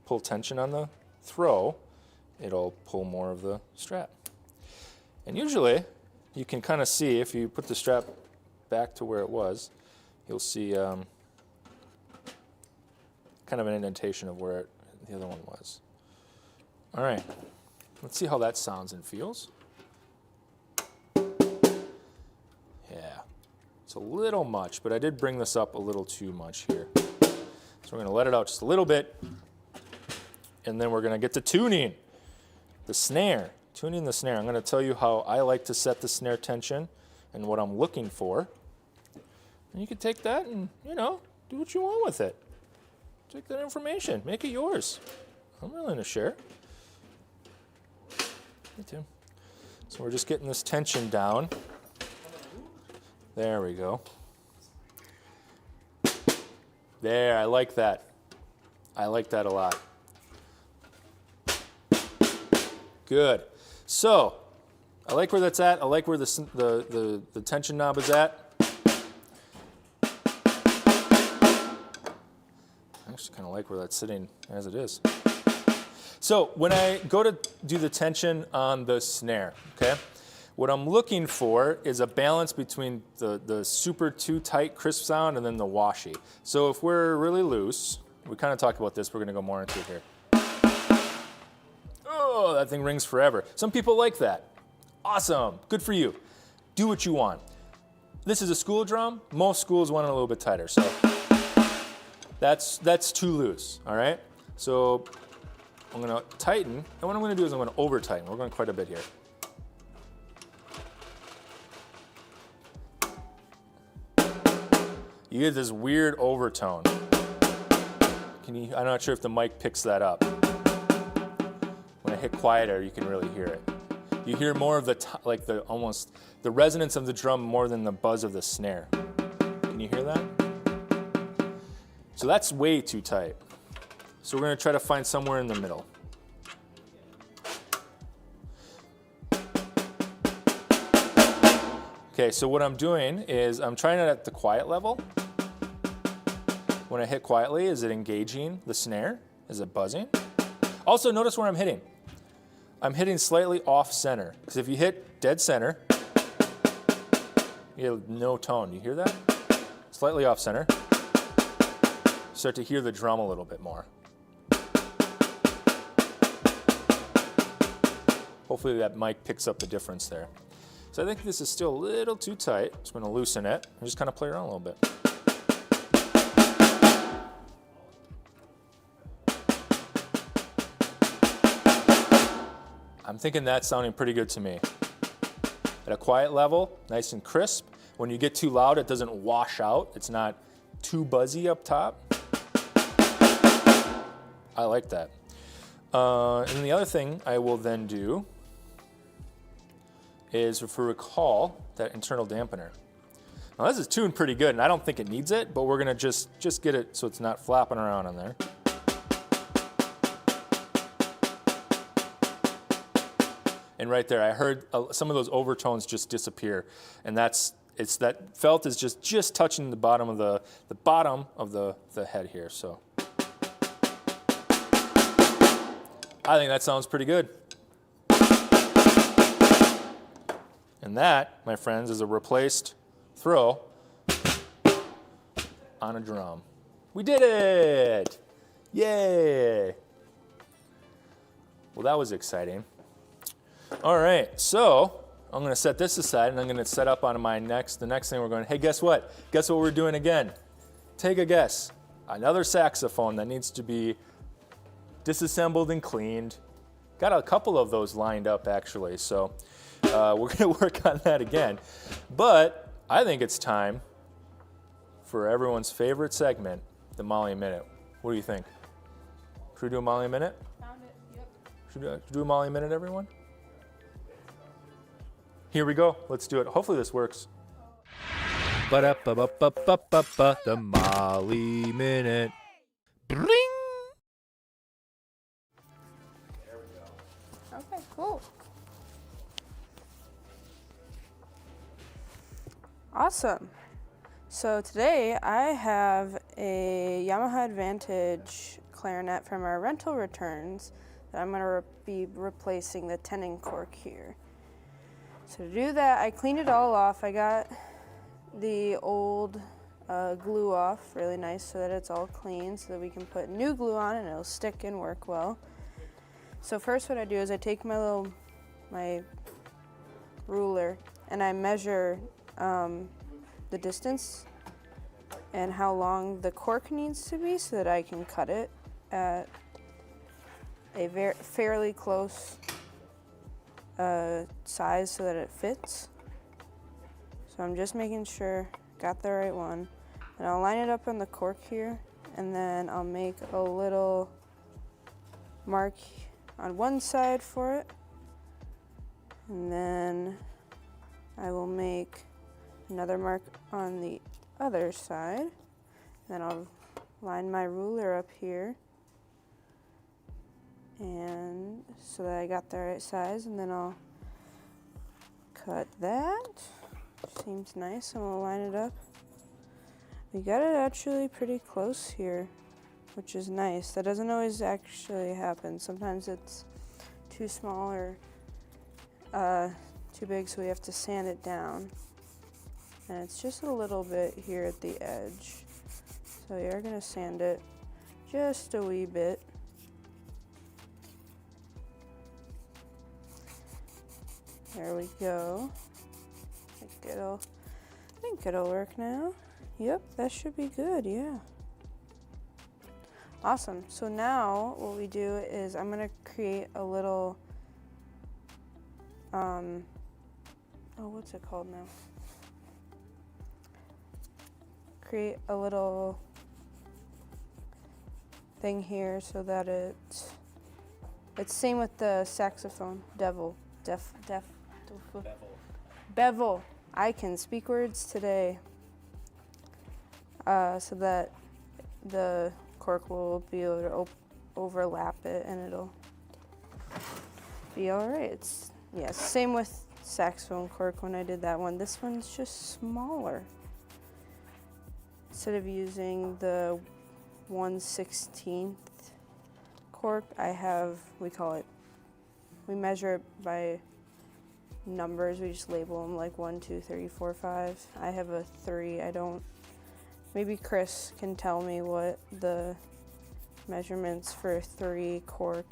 S2: pull tension on the throw, it'll pull more of the strap. And usually, you can kind of see, if you put the strap back to where it was, you'll see kind of an indentation of where the other one was. All right, let's see how that sounds and feels. Yeah, it's a little much, but I did bring this up a little too much here. So we're gonna let it out just a little bit, and then we're gonna get to tuning the snare. Tuning the snare. I'm gonna tell you how I like to set the snare tension and what I'm looking for. And you can take that and, you know, do what you want with it. Take that information, make it yours. I'm willing to share. Me too. So we're just getting this tension down. There we go. There, I like that. I like that a lot. Good. So, I like where that's at. I like where the tension knob is at. I actually kind of like where that's sitting as it is. So, when I go to do the tension on the snare, okay, what I'm looking for is a balance between the super too tight crisp sound and then the washy. So if we're really loose, we kind of talked about this, we're going to go more into it here. Oh, that thing rings forever. Some people like that. Awesome, good for you. Do what you want. This is a school drum. Most schools want it a little bit tighter, so that's too loose, all right? So I'm going to tighten, and what I'm going to do is I'm going to over tighten. We're going quite a bit here. You get this weird overtone. I'm not sure if the mic picks that up. When I hit quieter, you can really hear it. You hear more of the resonance of the drum more than the buzz of the snare. Can you hear that? So that's way too tight. So we're going to try to find somewhere in the middle. Okay, so what I'm doing is I'm trying it at the quiet level. When I hit quietly, is it engaging the snare? Is it buzzing? Also, notice where I'm hitting. I'm hitting slightly off center. Because if you hit dead center, you have no tone. You hear that? Slightly off center. Start to hear the drum a little bit more. Hopefully that mic picks up the difference there. So I think this is still a little too tight. So I'm going to loosen it and just kind of play around a little bit. I'm thinking that's sounding pretty good to me. At a quiet level, nice and crisp. When you get too loud, it doesn't wash out. It's not too buzzy up top. I like that. And the other thing I will then do is, if we recall, that internal dampener. Now this is tuned pretty good, and I don't think it needs it, but we're gonna just get it so it's not flapping around on there. And right there, I heard some of those overtones just disappear, and that felt is just touching the bottom of the head here. So I think that sounds pretty good. And that, my friends, is a replaced throw on a drum. We did it! Yay! Well, that was exciting. All right, so I'm going to set this aside, and I'm going to set up on the next thing we're going, hey, guess what? Guess what we're doing again? Take a guess. Another saxophone that needs to be disassembled and cleaned. Got a couple of those lined up, actually, so we're going to work on that again. But I think it's time for everyone's favorite segment, the Molly Minute. What do you think? Should we do a Molly Minute?
S3: Found it, yep.
S2: Should we do a Molly Minute, everyone? Here we go. Let's do it. Hopefully this works. Ba-da-ba-ba-ba-ba-ba, the Molly Minute. Bring! There we go.
S3: Okay, cool. Awesome. So today I have a Yamaha Advantage clarinet from our rental returns that I'm going to be replacing the tenon cork here. So to do that, I cleaned it all off. I got the old glue off really nice so that it's all clean so that we can put new glue on and it'll stick and work well. So first what I do is I take my ruler and I measure the distance and how long the cork needs to be so that I can cut it at a fairly close size so that it fits. So I'm just making sure got the right one, and I'll line it up on the cork here, and then I'll make a little mark on one side for it, and then I will make another mark on the other side. Then I'll line my ruler up here, and so that I got the right size, and then I'll cut that. Seems nice. I'm gonna line it up. We got it actually pretty close here, which is nice. That doesn't always actually happen. Sometimes it's too small or too big, so we have to sand it down. And it's just a little bit here at the edge. So we are gonna sand it just a wee bit. There we go. I think it'll work now. Yep, that should be good, yeah. Awesome, so now what we do is I'm gonna create a little, what's it called now? Create a little thing here so that it's same with the saxophone, bevel. I can speak words today. So that the cork will be able to overlap it and it'll be all right. It's, yeah, same with saxophone cork when I did that one. This one's just smaller. Instead of using the 1/16 cork, we measure it by numbers. We just label them like 1, 2, 3, 4, 5. I have a 3. Maybe Chris can tell me what the measurements for 3 cork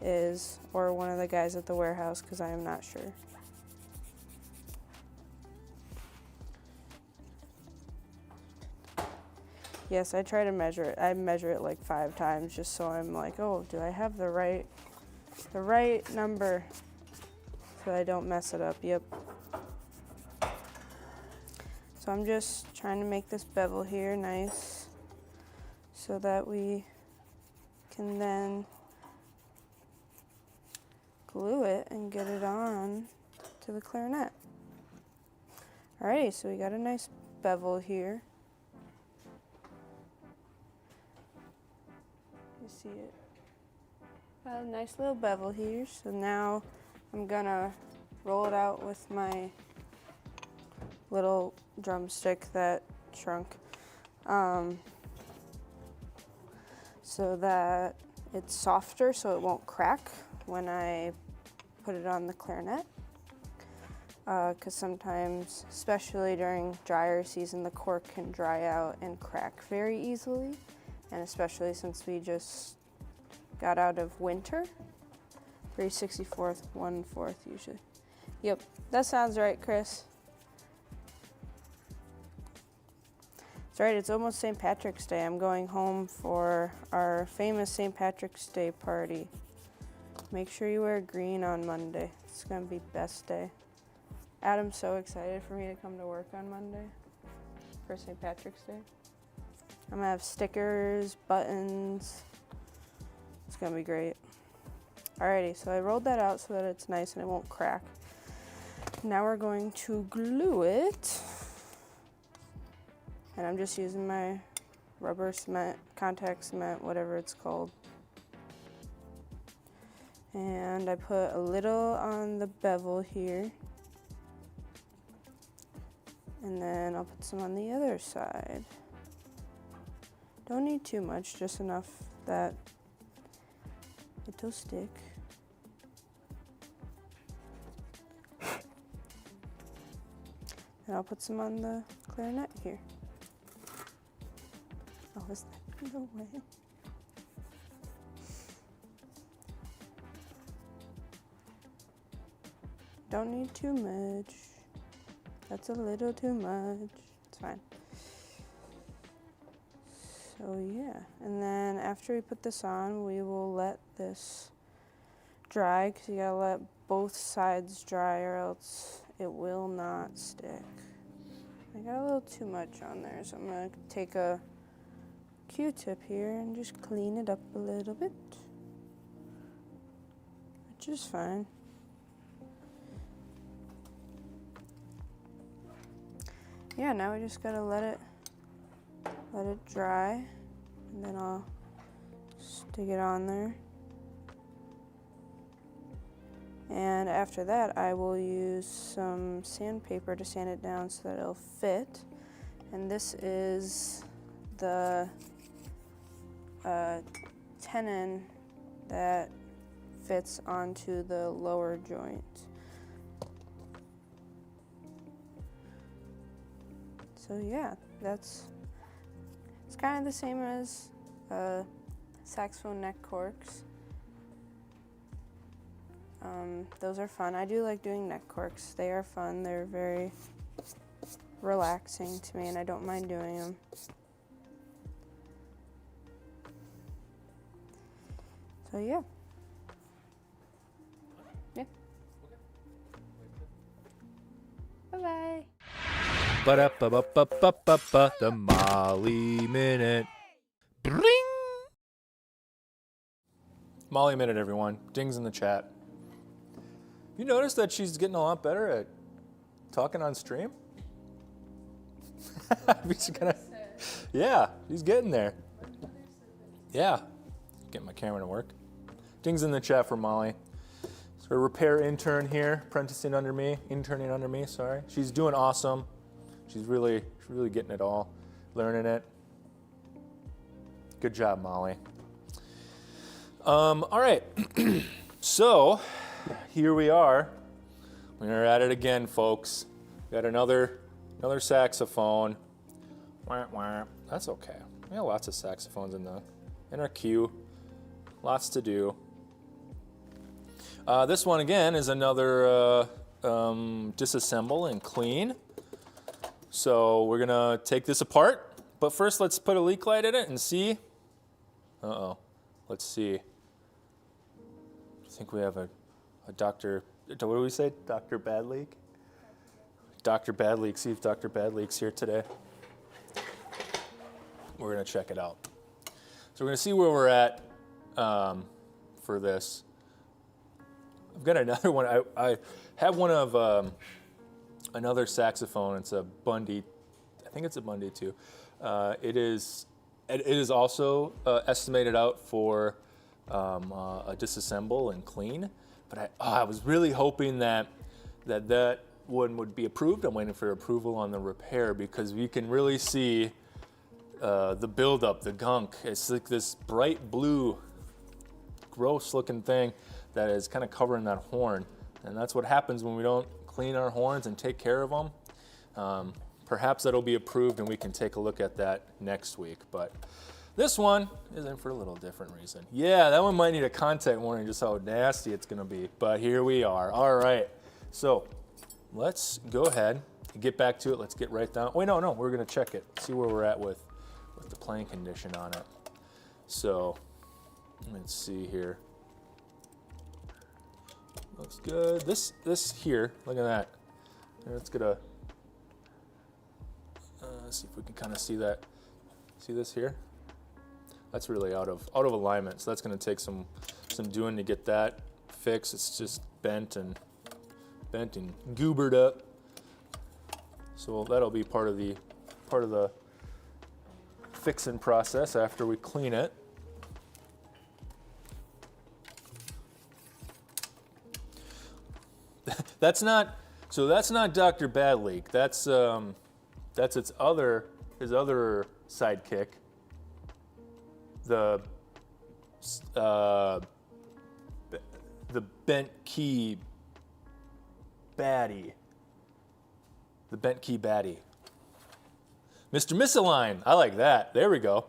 S3: is, or one of the guys at the warehouse, because I am not sure. Yes, I try to measure it. I measure it like 5 times just so I'm like, oh, do I have the right number so I don't mess it up? Yep. So I'm just trying to make this bevel here nice so that we can then glue it and get it on to the clarinet. Alrighty, so we got a nice bevel here. You see it? Got a nice little bevel here. So now I'm gonna roll it out with my little drumstick that shrunk, so that it's softer so it won't crack when I put it on the clarinet, because sometimes, especially during drier season, the cork can dry out and crack very easily, and especially since we just got out of winter. 3/64, 1/4 usually. Yep, that sounds right, Chris. That's right, it's almost St. Patrick's Day. I'm going home for our famous St. Patrick's Day party. Make sure you wear green on Monday. It's gonna be best day. Adam's so excited for me to come to work on Monday for St. Patrick's Day. I'm gonna have stickers, buttons. It's gonna be great. Alrighty, so I rolled that out so that it's nice and it won't crack. Now we're going to glue it. And I'm just using my rubber cement, contact cement, whatever it's called. And I put a little on the bevel here. And then I'll put some on the other side. Don't need too much, just enough that it'll stick. And I'll put some on the clarinet here. Oh, is that in the way? Don't need too much. That's a little too much. It's fine. So yeah, and then after we put this on, we will let this dry, because you gotta let both sides dry or else it will not stick. I got a little too much on there, so I'm gonna take a Q-tip here and just clean it up a little bit, which is fine. Yeah, now we just gotta let it dry, and then I'll stick it on there. And after that, I will use some sandpaper to sand it down so that it'll fit. And this is the tenon that fits onto the lower joint. So yeah, it's kind of the same as saxophone neck corks. Those are fun. I do like doing neck corks. They are fun. They're very relaxing to me, and I don't mind doing them. So yeah. Yeah. Bye-bye.
S2: Ba-da-ba-ba-ba-ba-ba, the Molly Minute. Bring! Molly Minute, everyone. Dings in the chat. You notice that she's getting a lot better at talking on stream? Yeah, she's getting there. Yeah. Get my camera to work. Dings in the chat for Molly. So a repair intern here, interning under me, sorry. She's doing awesome. She's really getting it all, learning it. Good job, Molly. All right, so here we are. We're at it again, folks. Got another saxophone. Wah, wah. That's okay. We got lots of saxophones in our queue. Lots to do. This one again is another disassemble and clean. So we're gonna take this apart, but first let's put a leak light in it and see. Let's see. I think we have a Dr. What do we say? Dr. Bad Leak? Dr. Bad Leak. See if Dr. Bad Leak's here today. We're gonna check it out. So we're gonna see where we're at for this. I've got another one. I have one of another saxophone. It's a Bundy. I think it's a Bundy too. It is also estimated out for a disassemble and clean. But I was really hoping that one would be approved. I'm waiting for approval on the repair because we can really see the buildup, the gunk. It's like this bright blue, gross looking thing that is kind of covering that horn. And that's what happens when we don't clean our horns and take care of them. Perhaps that'll be approved and we can take a look at that next week. But this one is in for a little different reason. Yeah, that one might need a contact warning, just how nasty it's gonna be. But here we are. All right, so let's go ahead and get back to it. Let's get right down. Wait, no, we're gonna check it, see where we're at with the playing condition on it. So let's see here. Looks good. This here, look at that. Let's get see if we can kind of see that. See this here? That's really out of alignment. So that's going to take some doing to get that fixed. It's just bent and goobered up. So that'll be part of the fixing process after we clean it. That's not Dr. Bad Leak. That's his other sidekick. The bent key baddie. The bent key baddie. Mr. Misalign. I like that. There we go.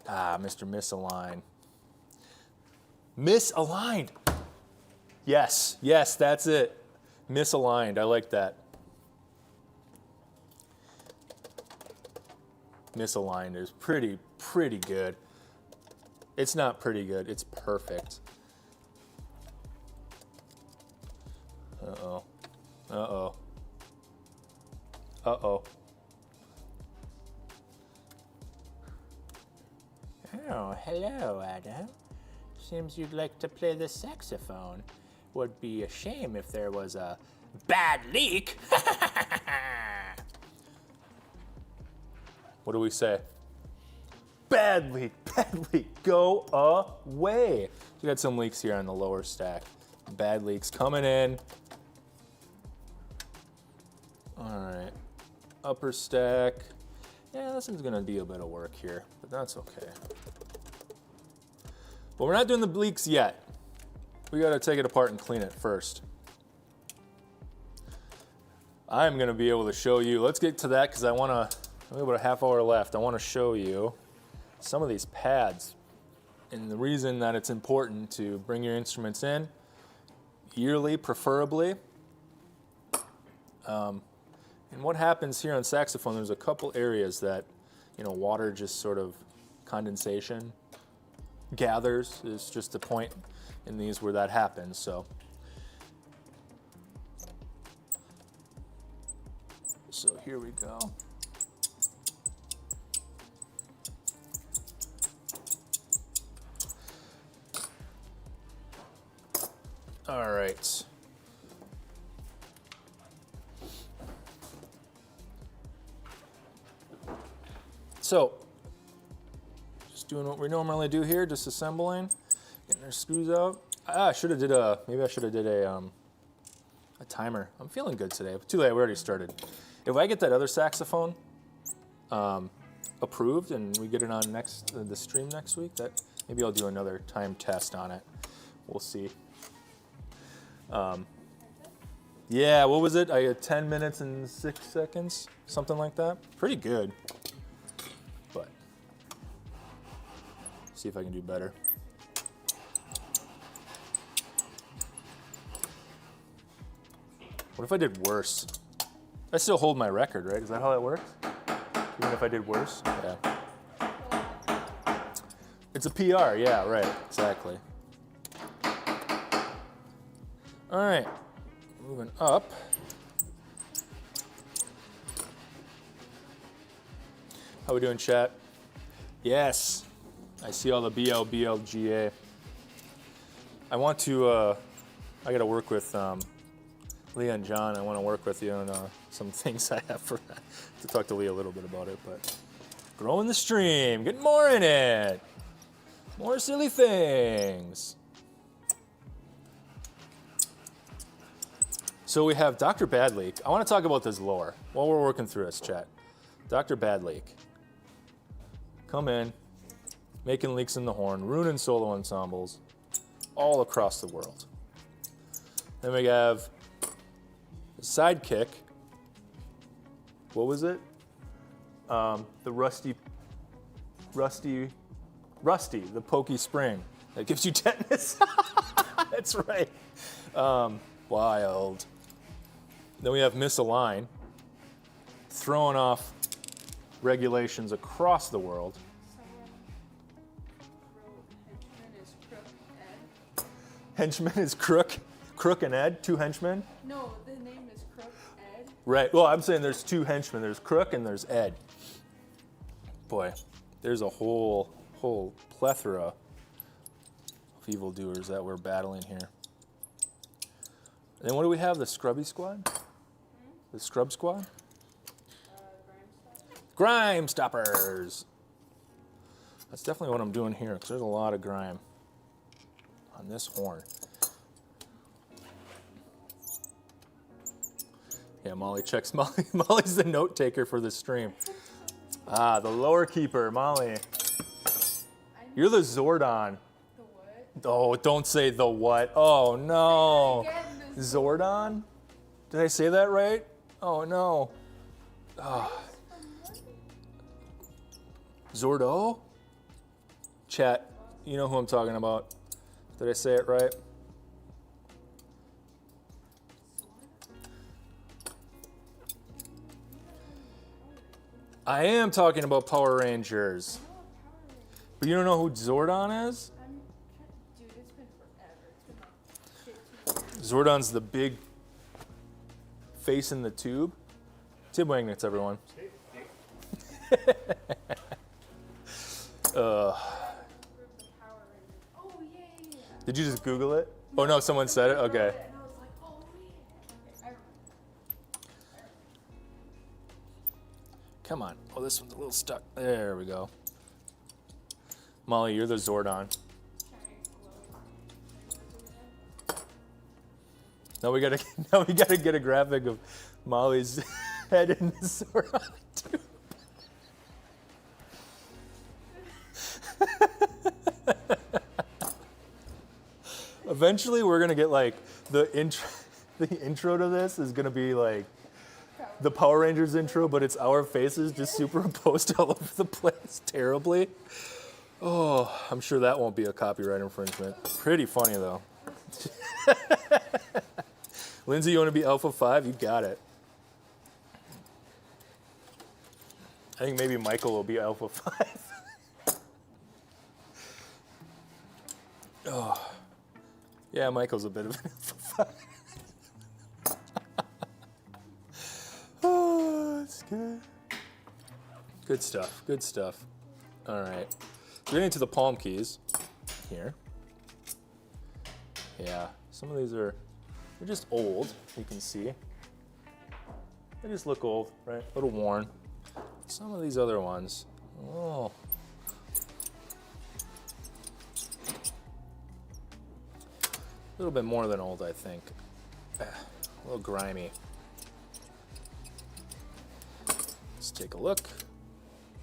S2: Mr. Misalign. Misaligned. Yes, that's it. Misaligned. I like that. misaligned is pretty good. It's not pretty good, it's perfect. Uh-oh. Uh-oh. Uh-oh. Oh, hello, Adam. Seems you'd like to play the saxophone. Would be a shame if there was a bad leak. What do we say? Bad leak, go away. We got some leaks here on the lower stack. Bad leaks coming in. All right, upper stack. Yeah, this one's gonna be a bit of work here, but that's okay. But we're not doing the leaks yet. We gotta take it apart and clean it first. I'm gonna be able to show you, let's get to that because I have about a half hour left. I wanna show you some of these pads. And the reason that it's important to bring your instruments in, yearly preferably. And what happens here on saxophone, there's a couple areas that, water just sort of condensation gathers. Is just a point in these where that happens. So here we go. All right. So, just doing what we normally do here, disassembling, getting our screws out. Maybe I should have did a timer. I'm feeling good today. Too late, we already started. If I get that other saxophone approved and we get it on the stream next week, maybe I'll do another time test on it. We'll see. Yeah, what was it? I had 10 minutes and 6 seconds, something like that. Pretty good. But see if I can do better. What if I did worse? I still hold my record, right? Is that how that works? Even if I did worse? Yeah. It's a PR, yeah, right, exactly. All right, moving up. How we doing, chat? Yes, I see all the BLGA. I want to, I gotta work with Leah and John. I want to work with you on some things I have to talk to Leah a little bit about it, but growing the stream, get more in it. More silly things. So we have Dr. Badleak. I want to talk about this lore while we're working through this, chat. Dr. Badleak. Come in, making leaks in the horn, ruining solo ensembles all across the world. Then we have Sidekick. What was it? The Rusty, the Pokey Spring. That gives you tetanus. That's right. Wild. Then we have Misalign, throwing off regulations across the world. Henchman is Crook. Crook and Ed, two henchmen?
S3: No, the name is Crook Ed.
S2: Right, well, I'm saying there's two henchmen. There's Crook and there's Ed. Boy, there's a whole plethora of evildoers that we're battling here. And then what do we have? The Scrubby Squad? The Scrub Squad? Grime Stoppers. That's definitely what I'm doing here, because there's a lot of grime on this horn. Yeah, Molly checks. Molly's the note taker for this stream. Ah, the lower keeper, Molly. You're the Zordon.
S3: The what?
S2: Oh, don't say the what. Oh, no. Zordon? Did I say that right? Oh, no. Oh. Zordo? Chat, you know who I'm talking about. Did I say it right? I am talking about Power Rangers. But you don't know who Zordon is?
S3: Dude, it's been forever. It's been like
S2: Zordon's the big face in the tube. Tib magnets, everyone. Did you just Google it? Oh no, someone said it? Okay. Come on. Oh, this one's a little stuck. There we go. Molly, you're the Zordon. Now we gotta get a graphic of Molly's head in the Zordon tube. Eventually, we're gonna get like the intro to this is gonna be like the Power Rangers intro, but it's our faces just superimposed all over the place terribly. Oh, I'm sure that won't be a copyright infringement. Pretty funny though. Lindsay, you want to be Alpha 5? You got it. I think maybe Michael will be Alpha 5. Oh. Yeah, Michael's a bit of an Alpha 5. Oh, that's good. Good stuff, good stuff. All right. We're getting to the palm keys here. Yeah, some of these they're just old, you can see. They just look old, right? A little worn. Some of these other ones, oh. A little bit more than old, I think. A little grimy. Let's take a look.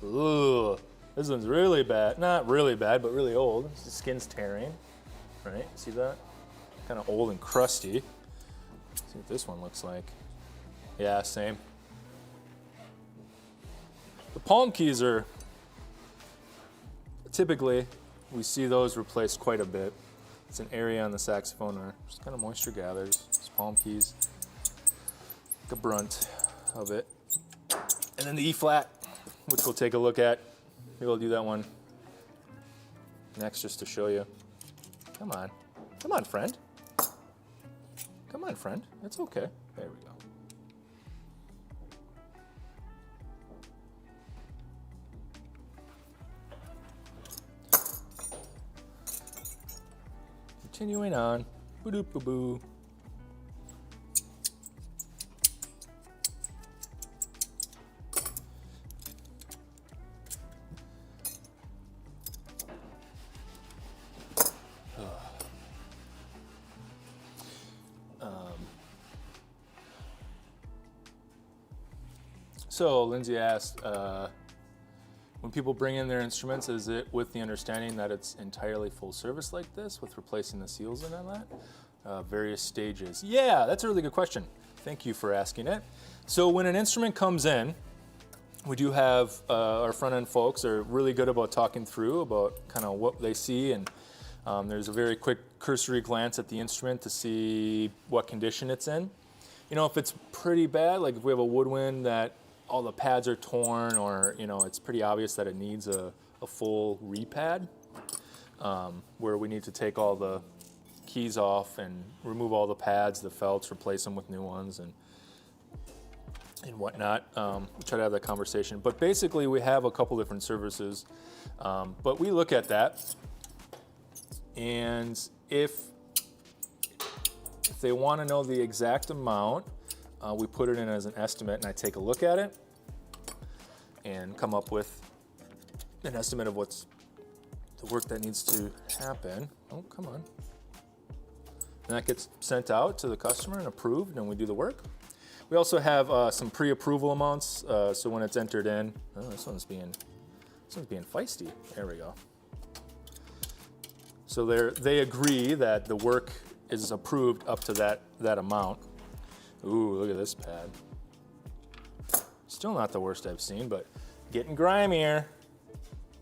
S2: Ooh, this one's really bad. Not really bad, but really old. The skin's tearing, right? See that? Kind of old and crusty. Let's see what this one looks like. Yeah, same. The palm keys are, typically, we see those replaced quite a bit. It's an area on the saxophone where just kind of moisture gathers. It's palm keys, the brunt of it. And then the E flat, which we'll take a look at. Maybe we'll do that one next just to show you. Come on. Come on, friend. Come on, friend. It's okay. There we go. Continuing on. Boo-doo-boo-boo. So Lindsay asked, when people bring in their instruments, is it with the understanding that it's entirely full service like this, with replacing the seals and all that? Various stages. Yeah, that's a really good question. Thank you for asking it. So when an instrument comes in, we do have our front end folks are really good about talking through about kind of what they see, and there's a very quick cursory glance at the instrument to see what condition it's in. You know, if it's pretty bad, like if we have a woodwind that all the pads are torn, or you know, it's pretty obvious that it needs a full repad, where we need to take all the keys off and remove all the pads, the felts, replace them with new ones, and whatnot. We try to have that conversation. But basically, we have a couple different services, but we look at that, and if they want to know the exact amount, we put it in as an estimate, and I take a look at it and come up with an estimate of what's the work that needs to happen. Oh, come on. And that gets sent out to the customer and approved, and we do the work. We also have some pre-approval amounts, so when it's entered in, oh, this one's being feisty. There we go. So they agree that the work is approved up to that amount. Ooh, look at this pad. Still not the worst I've seen, but getting grimier.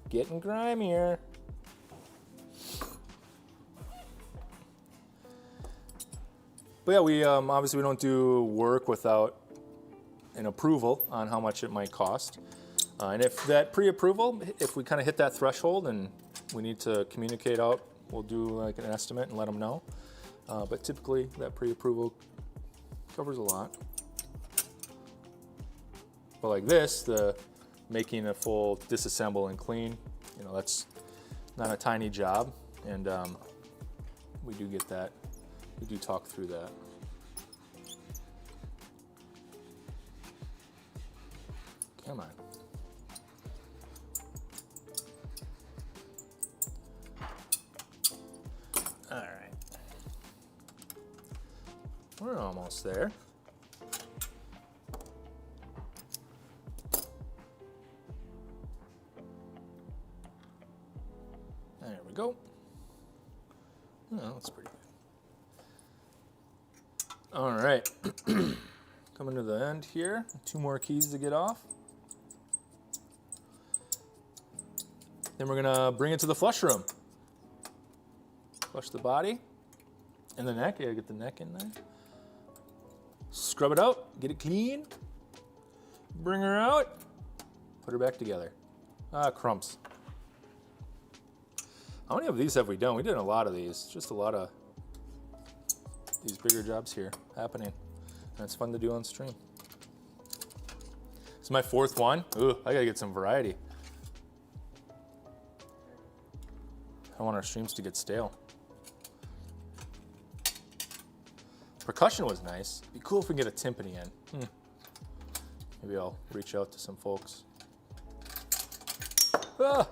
S2: Getting grimier. But yeah, we obviously we don't do work without an approval on how much it might cost. And if that pre-approval, if we kind of hit that threshold and we need to communicate out, we'll do like an estimate and let them know. But typically that pre-approval covers a lot. But like this, the making a full disassemble and clean, you know, that's not a tiny job. And we do get that. We do talk through that. Come on. All right. We're almost there. There we go. Oh, that's pretty good. All right. Coming to the end here. 2 more keys to get off. Then we're gonna bring it to the flush room. Flush the body and the neck. You gotta get the neck in there. Scrub it out, get it clean. Bring her out, put her back together. Ah, crumbs. How many of these have we done? We did a lot of these. Just a lot of these bigger jobs here happening. And it's fun to do on stream. It's my 4th one. Ooh, I gotta get some variety. I don't want our streams to get stale. Percussion was nice. It'd be cool if we can get a timpani in. Maybe I'll reach out to some folks. Ah!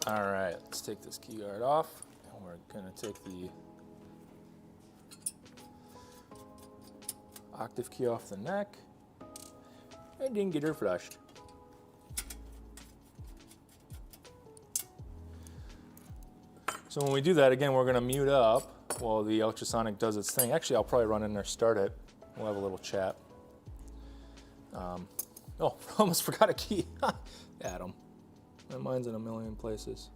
S2: All right, let's take this key guard off, and we're gonna take the octave key off the neck. I didn't get her flushed. So when we do that, again, we're gonna mute up while the ultrasonic does its thing. Actually, I'll probably run in there, start it. We'll have a little chat. Oh, almost forgot a key. Adam. My mind's in a million places.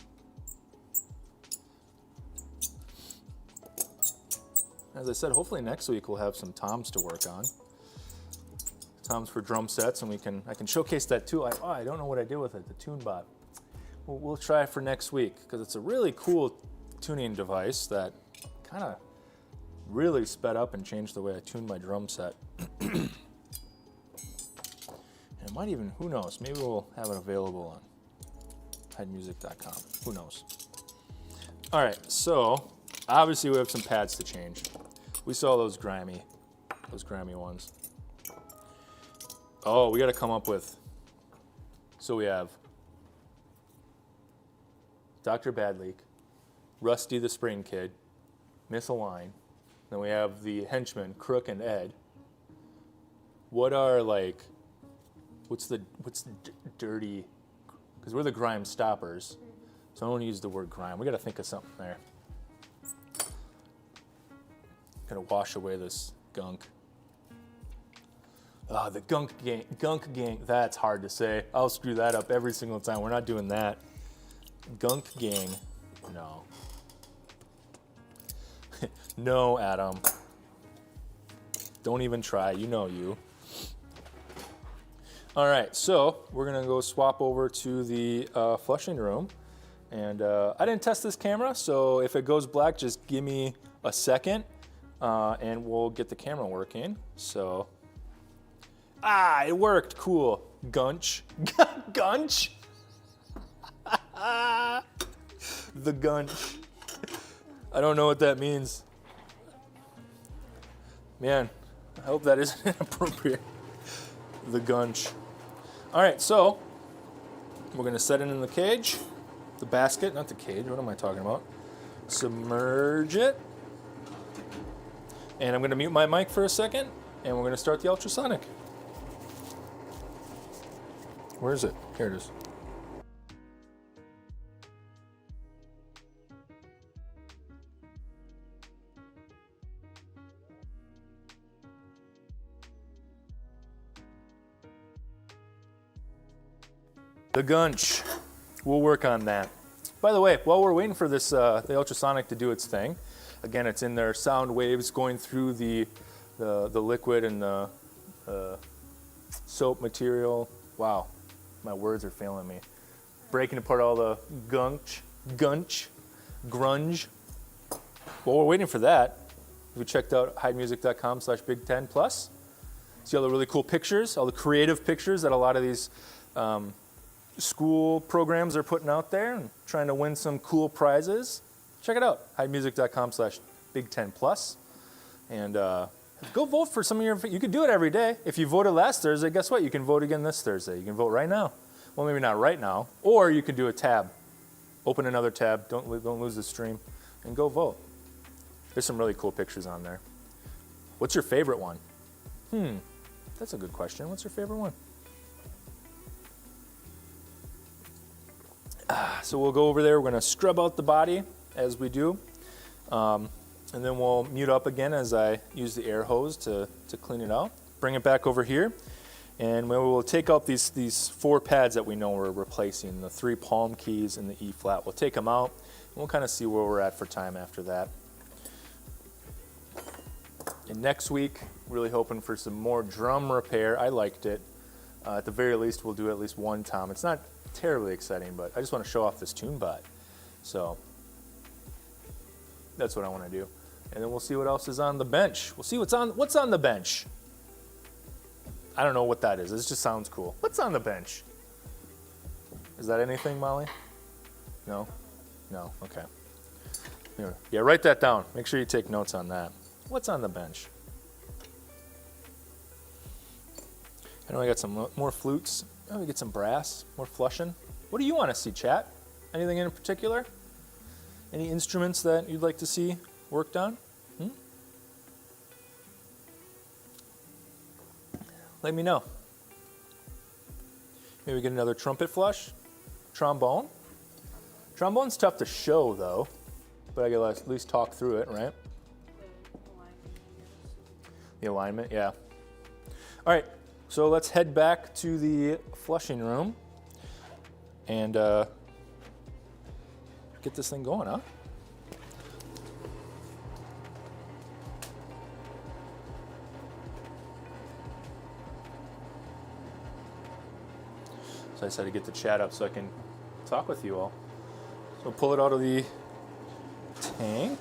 S2: As I said, hopefully next week we'll have some toms to work on. Toms for drum sets, and I can showcase that too. I don't know what I did with it, the TuneBot. We'll try it for next week because it's a really cool tuning device that kind of really sped up and changed the way I tuned my drum set. And it might even, who knows, maybe we'll have it available on heidmusic.com. Who knows? All right, so obviously we have some pads to change. We saw those grimy ones. Oh, we got to come up with. So we have Dr. Badleak, Rusty the Spring Kid, Misalign. Then we have the henchmen, Crook and Ed. What are like? What's the dirty? Because we're the grime stoppers, so I don't want to use the word grime. We got to think of something there. Got to wash away this gunk. Ah, the gunk gang. That's hard to say. I'll screw that up every single time. We're not doing that. Gunk gang. No. No, Adam. Don't even try. You know you. All right, so we're gonna go swap over to the flushing room. And I didn't test this camera, so if it goes black, just give me a second and we'll get the camera working. So, it worked, cool. Gunch, gunch. The gunch. I don't know what that means. Man, I hope that isn't inappropriate. The gunch. All right, so we're gonna set it in the cage, the basket, not the cage, what am I talking about? Submerge it. And I'm gonna mute my mic for a second, and we're gonna start the ultrasonic. Where is it? Here it is. The gunch. We'll work on that. By the way, while we're waiting for this, the ultrasonic to do its thing, Again, it's in there, sound waves going through the liquid and the soap material. Wow, my words are failing me. Breaking apart all the grunge. While we're waiting for that, we checked out heidmusic.com/Big10Plus. See all the really cool pictures, all the creative pictures that a lot of these school programs are putting out there and trying to win some cool prizes. Check it out, heidmusic.com/Big10Plus. And go vote for some of your, you can do it every day. If you voted last Thursday, guess what? You can vote again this Thursday. You can vote right now. Well, maybe not right now. Or you can do a tab. Open another tab, don't lose the stream, and go vote. There's some really cool pictures on there. What's your favorite one? That's a good question. What's your favorite one? So we'll go over there. We're going to scrub out the body as we do. And then we'll mute up again as I use the air hose to clean it out. Bring it back over here. And we will take out these 4 pads that we know we're replacing, the 3 palm keys and the E flat. We'll take them out, and we'll kind of see where we're at for time after that. And next week, really hoping for some more drum repair. I liked it. At the very least, we'll do at least one tom. It's not terribly exciting, but I just want to show off this tune bot. So that's what I want to do. And then we'll see what else is on the bench. We'll see what's on the bench. I don't know what that is. This just sounds cool. What's on the bench? Is that anything, Molly? No? No, okay. Here. Yeah, write that down. Make sure you take notes on that. What's on the bench? I know I got some more flutes. Oh, we get some brass, more flushing. What do you want to see, chat? Anything in particular? Any instruments that you'd like to see worked on? Let me know. Maybe get another trumpet flush. Trombone. Trombone's tough to show though, but I gotta at least talk through it, right? The alignment, yeah. All right, so let's head back to the flushing room and get this thing going, huh? So I decided to get the chat up so I can talk with you all. So pull it out of the tank.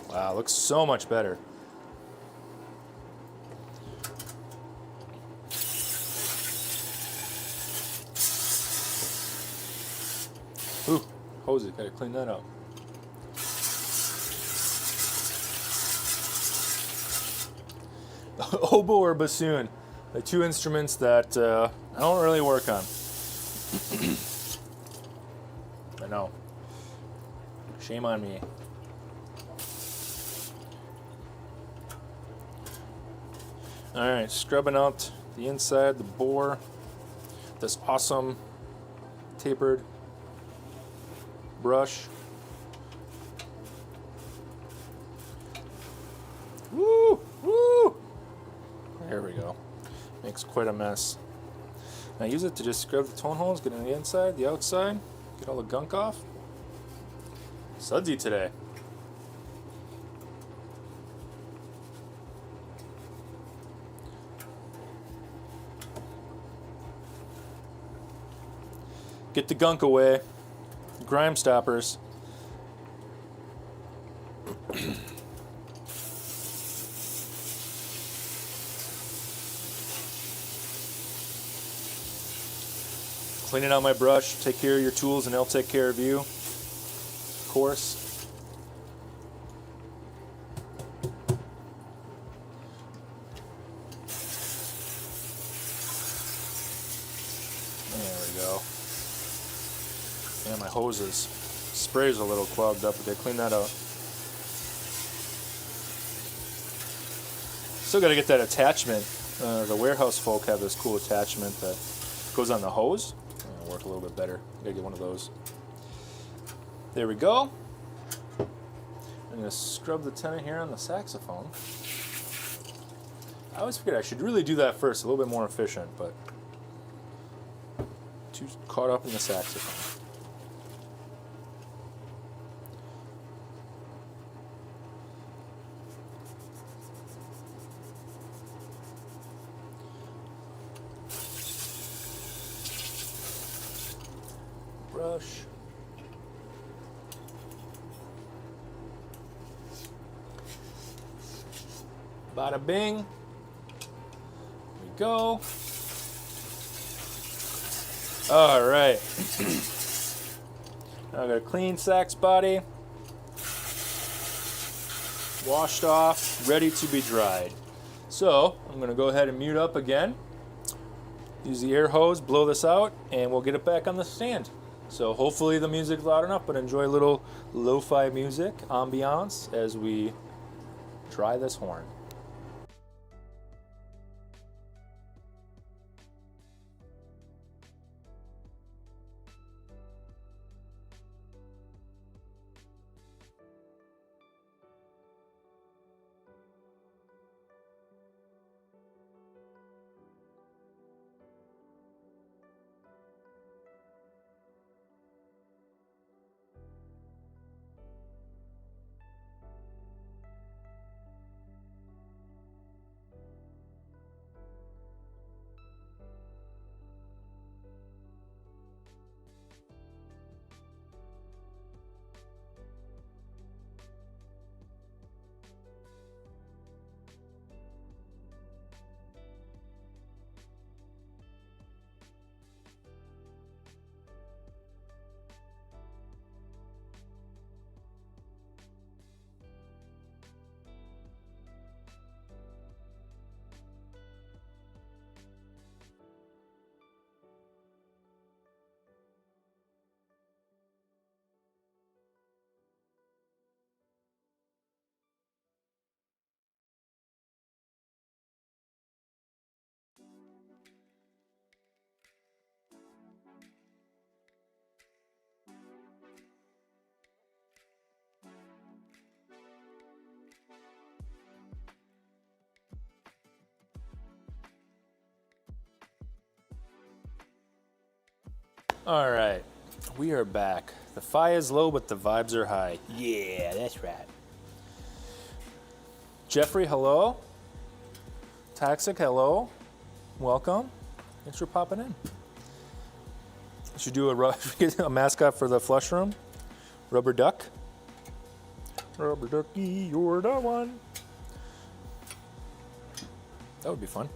S2: Wow, looks so much better. Ooh, hoses, gotta clean that up. Oboe or bassoon, the 2 instruments that I don't really work on. I know. Shame on me. All right, scrubbing out the inside, the bore, this awesome tapered brush. Woo, woo! There we go. Makes quite a mess. Now use it to just scrub the tone holes, get on the inside, the outside, get all the gunk off. Sudsy today. Get the gunk away. Grime stoppers. Cleaning out my brush, take care of your tools and they'll take care of you. Of course. There we go. Yeah, my hoses. Spray's a little clogged up, okay, clean that out. Still gotta get that attachment. The warehouse folk have this cool attachment that goes on the hose. It'll work a little bit better. Gotta get one of those. There we go. I'm gonna scrub the tenor here on the saxophone. I always figured I should really do that first, a little bit more efficient, but too caught up in the saxophone. Brush. Bada bing. Here we go. All right. Now I got a clean sax body. Washed off, ready to be dried. So I'm gonna go ahead and mute up again. Use the air hose, blow this out, and we'll get it back on the stand. So hopefully the music's loud enough, but enjoy a little lo-fi music, ambiance, as we try this horn. All right, we are back. The fi is low, but the vibes are high. Yeah, that's right. Jeffrey, hello. Toxic, hello. Welcome. Thanks for popping in. Should do a mascot for the flush room. Rubber duck. Rubber ducky, you're the one. That would be fun.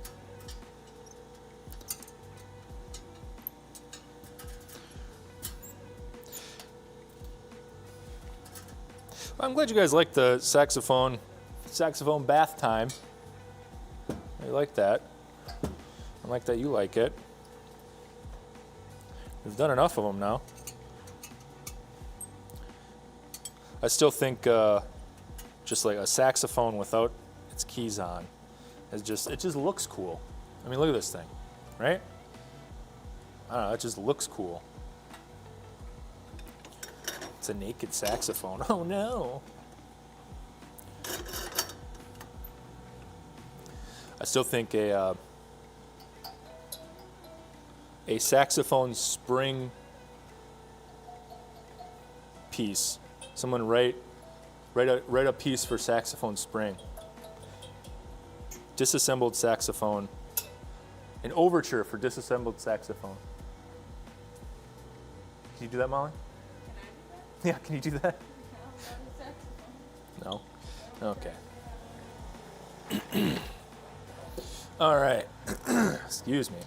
S2: I'm glad you guys like the saxophone bath time. I like that. I like that you like it. We've done enough of them now. I still think just like a saxophone without its keys on it just looks cool. I mean, look at this thing, right? I don't know, it just looks cool. It's a naked saxophone. Oh no. I still think a saxophone spring piece. Someone write a piece for saxophone spring. Disassembled saxophone. An overture for disassembled saxophone. Can you do that, Molly? Yeah, can you do that? No? Okay. All right. Excuse me.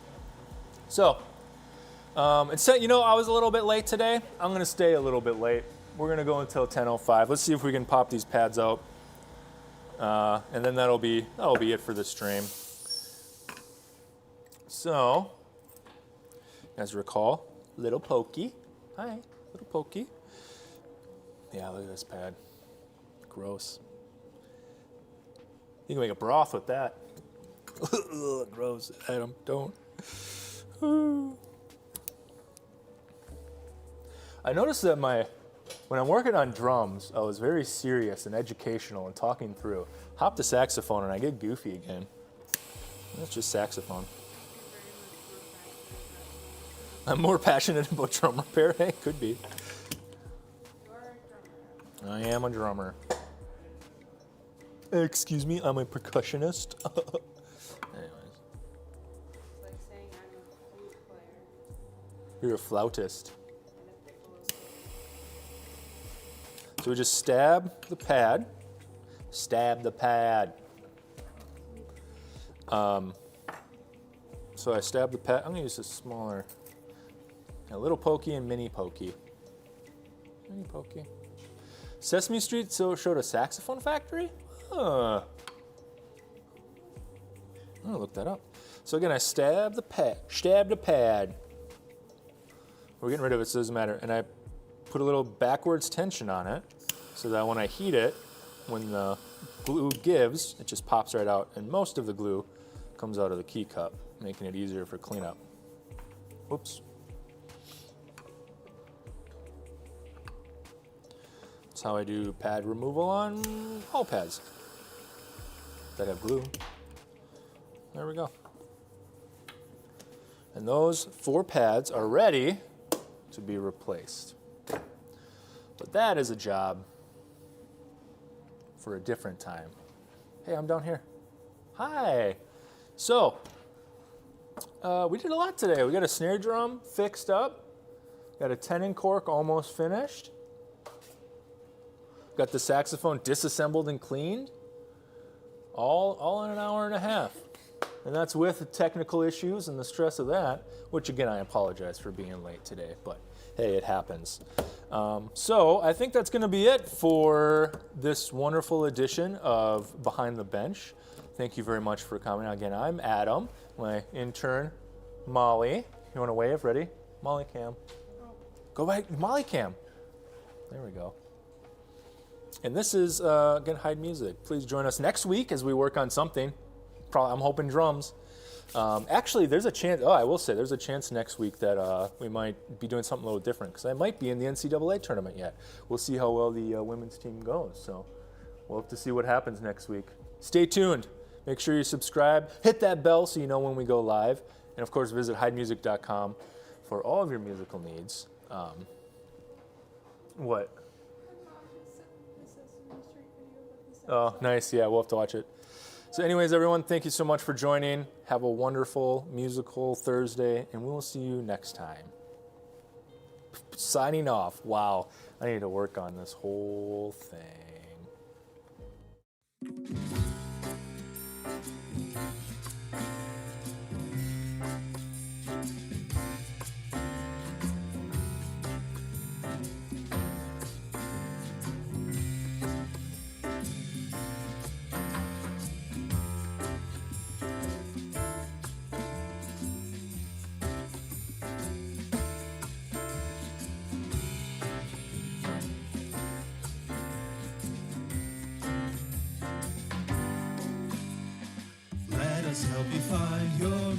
S2: So, I was a little bit late today. I'm going to stay a little bit late. We're going to go until 10:05. Let's see if we can pop these pads out. And then that'll be it for the stream. So, as recall, little Pokey. Hi, little Pokey. Yeah, look at this pad. Gross. You can make a broth with that. Gross. Adam, don't. I noticed that when I'm working on drums, I was very serious and educational and talking through. Hop the saxophone and I get goofy again. That's just saxophone. I'm more passionate about drum repair. Hey, could be. I am a drummer. Excuse me, I'm a percussionist. Anyways.
S3: It's like saying I'm a flute player.
S2: You're a flautist. So we just stab the pad. Stab the pad. So I stab the pad. I'm gonna use a smaller, a little pokey and mini pokey. Mini pokey. Sesame Street showed a saxophone factory? Huh. I'm gonna look that up. So again, I stab the pad. Stab the pad. We're getting rid of it, so it doesn't matter. And I put a little backwards tension on it so that when I heat it, when the glue gives, it just pops right out. And most of the glue comes out of the key cup, making it easier for cleanup. Oops. That's how I do pad removal on all pads that have glue. There we go. And those 4 pads are ready to be replaced. But that is a job for a different time. Hey, I'm down here. Hi. So, we did a lot today. We got a snare drum fixed up. Got a tenon cork almost finished. Got the saxophone disassembled and cleaned. All in an hour and a half. And that's with technical issues and the stress of that, which again, I apologize for being late today, but hey, it happens. So I think that's gonna be it for this wonderful edition of Behind the Bench. Thank you very much for coming. Again, I'm Adam, my intern, Molly. You wanna wave, ready? Molly cam. Go back, Molly cam. There we go. And this is, again, Heid Music. Please join us next week as we work on something. Probably, I'm hoping drums. Actually, there's a chance, I will say, there's a chance next week that we might be doing something a little different, because I might be in the NCAA tournament yet. We'll see how well the women's team goes. So we'll have to see what happens next week. Stay tuned. Make sure you subscribe. Hit that bell so you know when we go live. And of course, visit heidmusic.com for all of your musical needs. What? Oh, nice. Yeah, we'll have to watch it. So anyways, everyone, thank you so much for joining. Have a wonderful musical Thursday, and we will see you next time. Signing off. Wow, I need to work on this whole thing.
S4: Let us help you find your